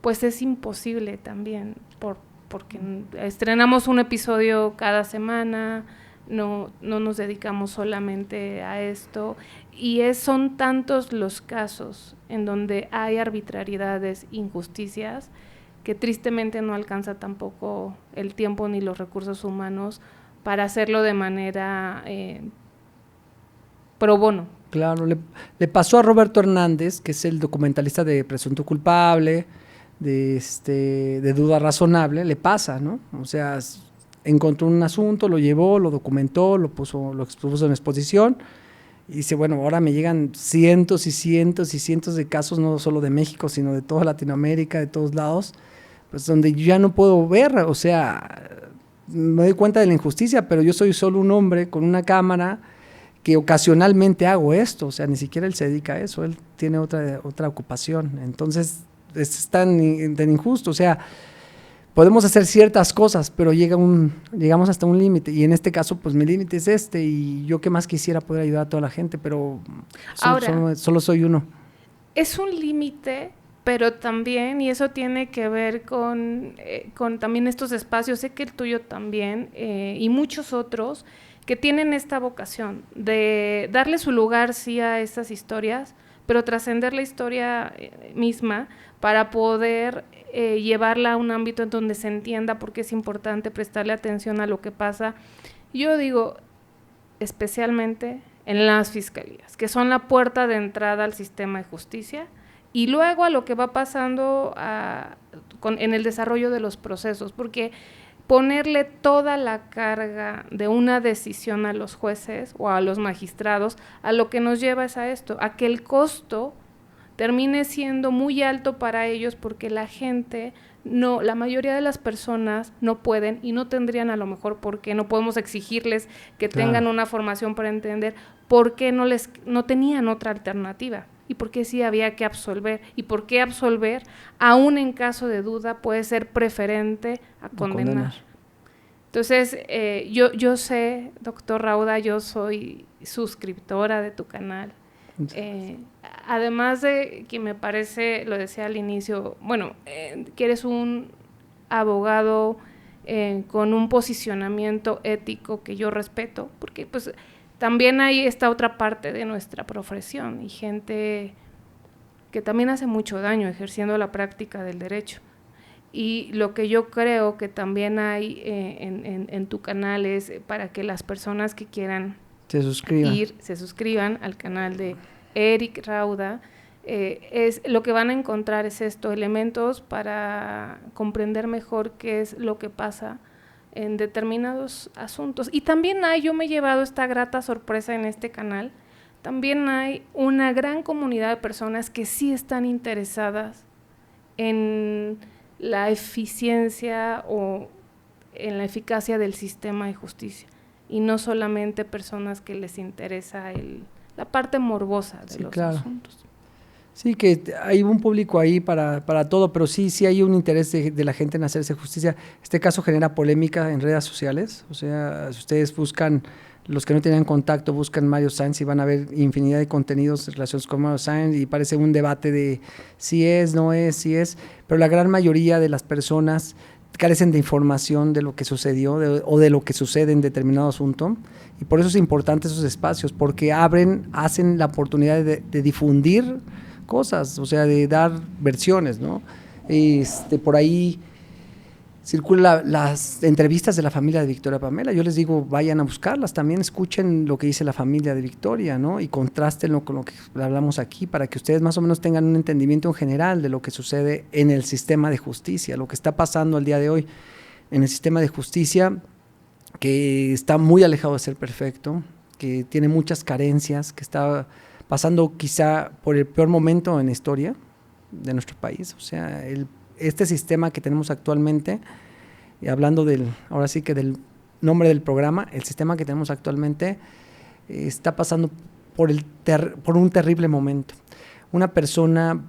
pues es imposible también, porque estrenamos un episodio cada semana, no nos dedicamos solamente a esto, y son tantos los casos en donde hay arbitrariedades, injusticias, que tristemente no alcanza tampoco el tiempo ni los recursos humanos para hacerlo de manera pro bono. Claro, le pasó a Roberto Hernández, que es el documentalista de Presunto Culpable, de Duda Razonable, le pasa, ¿no? O sea, encontró un asunto, lo llevó, lo documentó, lo expuso en exposición, y dice, bueno, ahora me llegan cientos y cientos y cientos de casos, no solo de México, sino de toda Latinoamérica, de todos lados, pues donde yo ya no puedo ver, o sea, me doy cuenta de la injusticia, pero yo soy solo un hombre con una cámara que ocasionalmente hago esto, o sea, ni siquiera él se dedica a eso, él tiene otra ocupación, entonces es tan injusto, o sea, podemos hacer ciertas cosas, pero llegamos hasta un límite, y en este caso, pues mi límite es este, y yo qué más quisiera poder ayudar a toda la gente, pero solo soy uno. Es un límite, pero también, y eso tiene que ver con también estos espacios, sé que el tuyo también, y muchos otros, que tienen esta vocación de darle su lugar, sí, a estas historias, pero trascender la historia misma para poder llevarla a un ámbito en donde se entienda por qué es importante prestarle atención a lo que pasa. Yo digo, especialmente en las fiscalías, que son la puerta de entrada al sistema de justicia, y luego a lo que va pasando en el desarrollo de los procesos, porque ponerle toda la carga de una decisión a los jueces o a los magistrados, a lo que nos lleva es a esto, a que el costo termine siendo muy alto para ellos, porque la mayoría de las personas no pueden y no tendrían a lo mejor porque no podemos exigirles que tengan una formación para entender por qué no tenían otra alternativa y por qué sí había que absolver, y por qué absolver, aún en caso de duda, puede ser preferente a condenar. Entonces, yo sé, doctor Rauda, yo soy suscriptora de tu canal. Además de que me parece, lo decía al inicio, bueno, que eres un abogado con un posicionamiento ético que yo respeto, porque pues también hay esta otra parte de nuestra profesión y gente que también hace mucho daño ejerciendo la práctica del derecho. Y lo que yo creo que también hay en tu canal es para que las personas que quieran se suscriban al canal de Eric Rauda, es lo que van a encontrar es esto, elementos para comprender mejor qué es lo que pasa en determinados asuntos. Y también yo me he llevado esta grata sorpresa en este canal, también hay una gran comunidad de personas que sí están interesadas en la eficiencia o en la eficacia del sistema de justicia, y no solamente personas que les interesa la parte morbosa de los asuntos. Sí, que hay un público ahí para todo, pero sí hay un interés de la gente en hacerse justicia. Este caso genera polémica en redes sociales, o sea, si ustedes buscan, los que no tenían contacto, buscan Mario Sáenz y van a ver infinidad de contenidos relacionados con Mario Sáenz, y parece un debate de si es, no es, si es, pero la gran mayoría de las personas carecen de información de lo que sucedió o de lo que sucede en determinado asunto, y por eso es importante esos espacios, porque hacen la oportunidad de difundir cosas, o sea, de dar versiones, ¿no? Por ahí circulan las entrevistas de la familia de Victoria Pamela. Yo les digo, vayan a buscarlas, también escuchen lo que dice la familia de Victoria, ¿no? Y contrástenlo con lo que hablamos aquí, para que ustedes más o menos tengan un entendimiento en general de lo que sucede en el sistema de justicia, lo que está pasando al día de hoy en el sistema de justicia, que está muy alejado de ser perfecto, que tiene muchas carencias, que está pasando quizá por el peor momento en la historia de nuestro país. O sea, este sistema que tenemos actualmente, y hablando ahora sí que del nombre del programa, el sistema que tenemos actualmente está pasando por un terrible momento. Una persona,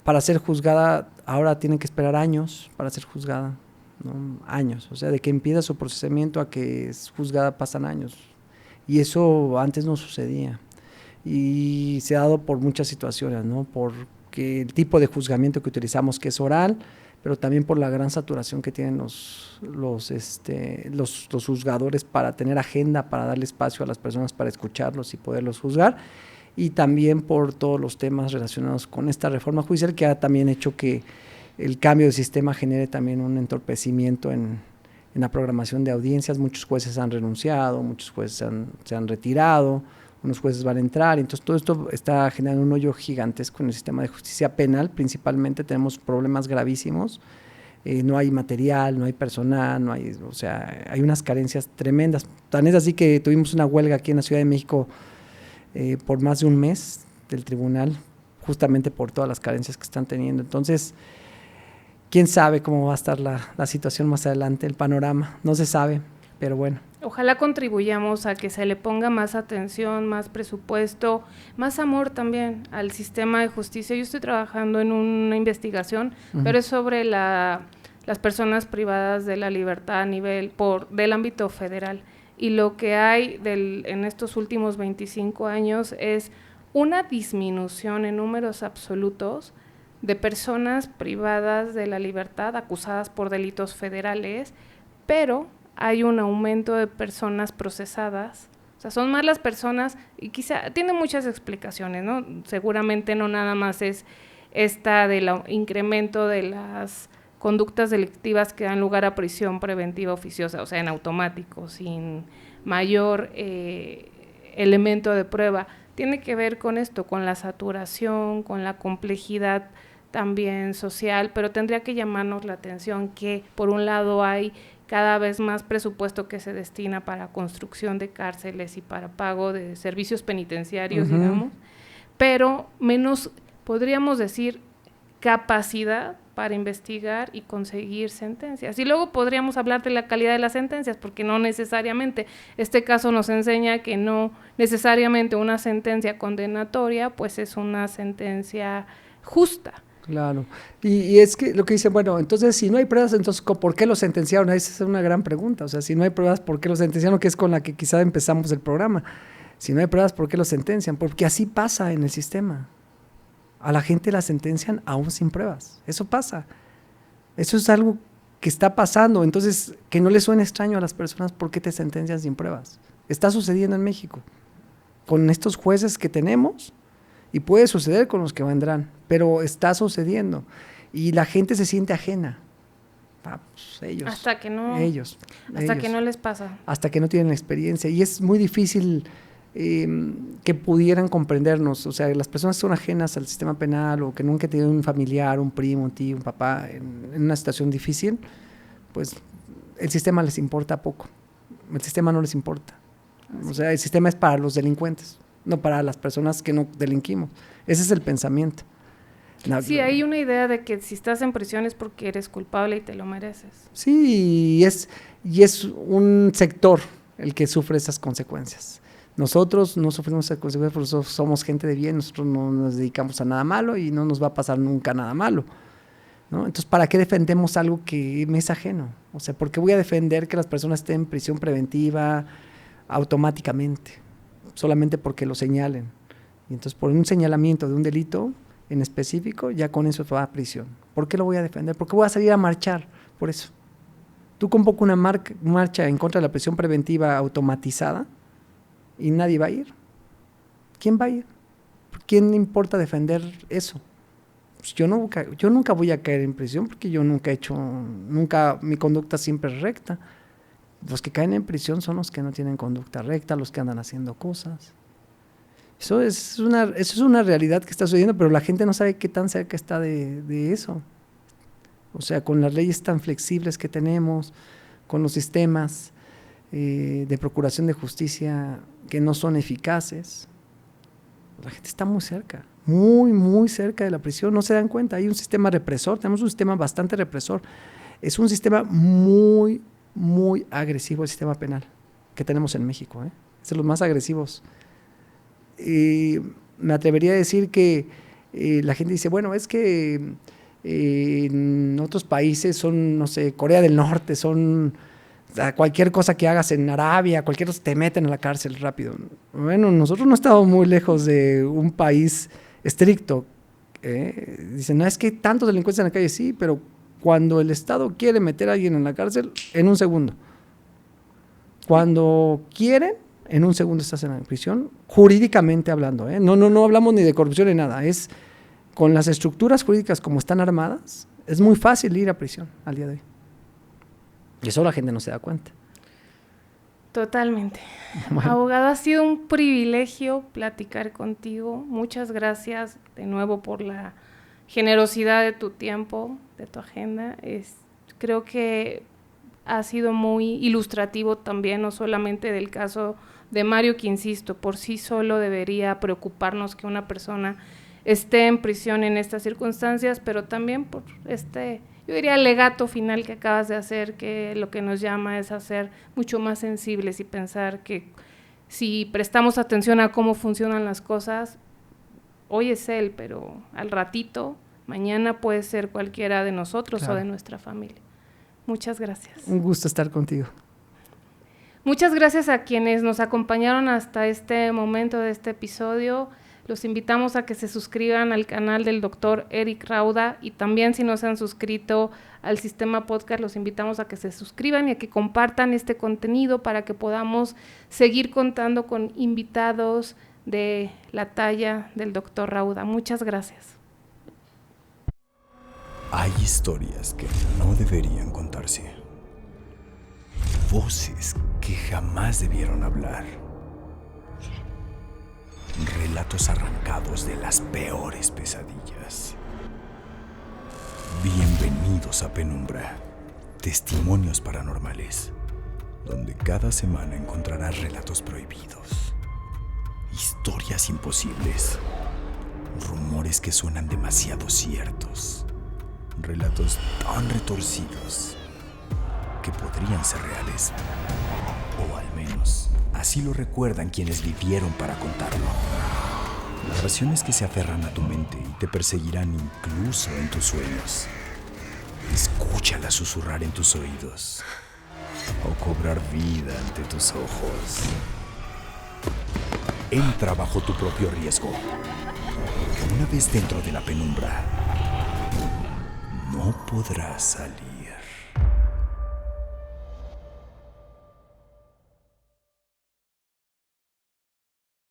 para ser juzgada, ahora tiene que esperar años para ser juzgada, ¿no? Años, o sea, de que empieza su procesamiento a que es juzgada pasan años, y eso antes no sucedía. y se ha dado por muchas situaciones, ¿no? Porque el tipo de juzgamiento que utilizamos, que es oral, pero también por la gran saturación que tienen los juzgadores para tener agenda, para darle espacio a las personas para escucharlos y poderlos juzgar, y también por todos los temas relacionados con esta reforma judicial que ha también hecho que el cambio de sistema genere también un entorpecimiento en la programación de audiencias. Muchos jueces han renunciado, muchos jueces se han retirado, unos jueces van a entrar, entonces todo esto está generando un hoyo gigantesco en el sistema de justicia penal. Principalmente tenemos problemas gravísimos, no hay material, no hay personal, o sea, hay unas carencias tremendas. Tan es así que tuvimos una huelga aquí en la Ciudad de México por más de un mes del tribunal, justamente por todas las carencias que están teniendo. Entonces, quién sabe cómo va a estar la situación más adelante, el panorama, no se sabe, pero bueno. Ojalá contribuyamos a que se le ponga más atención, más presupuesto, más amor también al sistema de justicia. Yo estoy trabajando en una investigación, pero es sobre las personas privadas de la libertad a nivel del ámbito federal. Y lo que hay en estos últimos 25 años es una disminución en números absolutos de personas privadas de la libertad acusadas por delitos federales, pero hay un aumento de personas procesadas. O sea, son más las personas, y quizá tiene muchas explicaciones, ¿no? Seguramente no nada más es esta del incremento de las conductas delictivas que dan lugar a prisión preventiva oficiosa, o sea, en automático, sin mayor elemento de prueba. Tiene que ver con esto, con la saturación, con la complejidad también social, pero tendría que llamarnos la atención que por un lado hay cada vez más presupuesto que se destina para construcción de cárceles y para pago de servicios penitenciarios, digamos, pero menos, podríamos decir, capacidad para investigar y conseguir sentencias. Y luego podríamos hablar de la calidad de las sentencias, porque no necesariamente, este caso nos enseña que no necesariamente una sentencia condenatoria, pues es una sentencia justa. Claro, y es que lo que dicen, bueno, entonces si no hay pruebas, entonces ¿por qué lo sentenciaron? Esa es una gran pregunta. O sea, si no hay pruebas, ¿por qué lo sentenciaron? Que es con la que quizá empezamos el programa. Si no hay pruebas, ¿por qué lo sentencian? Porque así pasa en el sistema. A la gente la sentencian aún sin pruebas. Eso pasa. Eso es algo que está pasando. Entonces, que no le suene extraño a las personas por qué te sentencian sin pruebas. Está sucediendo en México. Con estos jueces que tenemos, y puede suceder con los que vendrán, pero está sucediendo. Y la gente se siente ajena. Pues ellos. Hasta que no les pasa. Hasta que no tienen experiencia. Y es muy difícil que pudieran comprendernos. O sea, las personas que son ajenas al sistema penal o que nunca tienen un familiar, un primo, un tío, un papá en una situación difícil, pues el sistema les importa poco. El sistema no les importa. O sea, el sistema es para los delincuentes, no para las personas que no delinquimos. Ese es el pensamiento. Sí, hay una idea de que si estás en prisión es porque eres culpable y te lo mereces. Sí, y es un sector el que sufre esas consecuencias. Nosotros no sufrimos esas consecuencias porque somos gente de bien, nosotros no nos dedicamos a nada malo y no nos va a pasar nunca nada malo, ¿no? Entonces, ¿para qué defendemos algo que me es ajeno? O sea, ¿por qué voy a defender que las personas estén en prisión preventiva automáticamente? Solamente porque lo señalen. Y entonces, por un señalamiento de un delito en específico, ya con eso va a prisión. ¿Por qué lo voy a defender? ¿Por qué voy a salir a marchar por eso? Tú convoca una marcha en contra de la prisión preventiva automatizada y nadie va a ir. ¿Quién va a ir? ¿Quién le importa defender eso? Pues yo nunca voy a caer en prisión porque yo nunca mi conducta siempre es recta. Los que caen en prisión son los que no tienen conducta recta, los que andan haciendo cosas. Eso es una realidad que está sucediendo, pero la gente no sabe qué tan cerca está de eso. O sea, con las leyes tan flexibles que tenemos, con los sistemas de procuración de justicia que no son eficaces, la gente está muy cerca, muy, muy cerca de la prisión. No se dan cuenta, hay un sistema represor, tenemos un sistema bastante represor. Es un sistema muy, muy agresivo el sistema penal que tenemos en México, es de los más agresivos. Me atrevería a decir que la gente dice, bueno, es que en otros países son, no sé, Corea del Norte, son cualquier cosa que hagas en Arabia, cualquier cosa, te meten a la cárcel rápido. Bueno, nosotros no estamos muy lejos de un país estricto. Dicen, no, es que hay tantos delincuentes en la calle, sí, pero cuando el Estado quiere meter a alguien en la cárcel, en un segundo. Cuando quieren, en un segundo estás en la prisión, jurídicamente hablando. No hablamos ni de corrupción ni nada. Es con las estructuras jurídicas como están armadas, es muy fácil ir a prisión al día de hoy. Y eso la gente no se da cuenta. Totalmente. Bueno. Abogado, ha sido un privilegio platicar contigo. Muchas gracias de nuevo por la generosidad de tu tiempo, de tu agenda. Creo que ha sido muy ilustrativo también, no solamente del caso de Mario, que insisto, por sí solo debería preocuparnos que una persona esté en prisión en estas circunstancias, pero también por yo diría, legato final que acabas de hacer, que lo que nos llama es a ser mucho más sensibles y pensar que si prestamos atención a cómo funcionan las cosas, hoy es él, pero al ratito, mañana puede ser cualquiera de nosotros, claro, o de nuestra familia. Muchas gracias. Un gusto estar contigo. Muchas gracias a quienes nos acompañaron hasta este momento de este episodio. Los invitamos a que se suscriban al canal del doctor Eric Rauda, y también si no se han suscrito al Sistema Podcast, los invitamos a que se suscriban y a que compartan este contenido para que podamos seguir contando con invitados de la talla del doctor Rauda. Muchas gracias. Hay historias que no deberían contarse. Voces que jamás debieron hablar. Relatos arrancados de las peores pesadillas. Bienvenidos a Penumbra, testimonios paranormales, donde cada semana encontrarás relatos prohibidos, historias imposibles, rumores que suenan demasiado ciertos, relatos tan retorcidos que podrían ser reales, o al menos así lo recuerdan quienes vivieron para contarlo. Narraciones que se aferran a tu mente y te perseguirán incluso en tus sueños. Escúchalas susurrar en tus oídos o cobrar vida ante tus ojos. Entra bajo tu propio riesgo, porque una vez dentro de la penumbra, no podrás salir.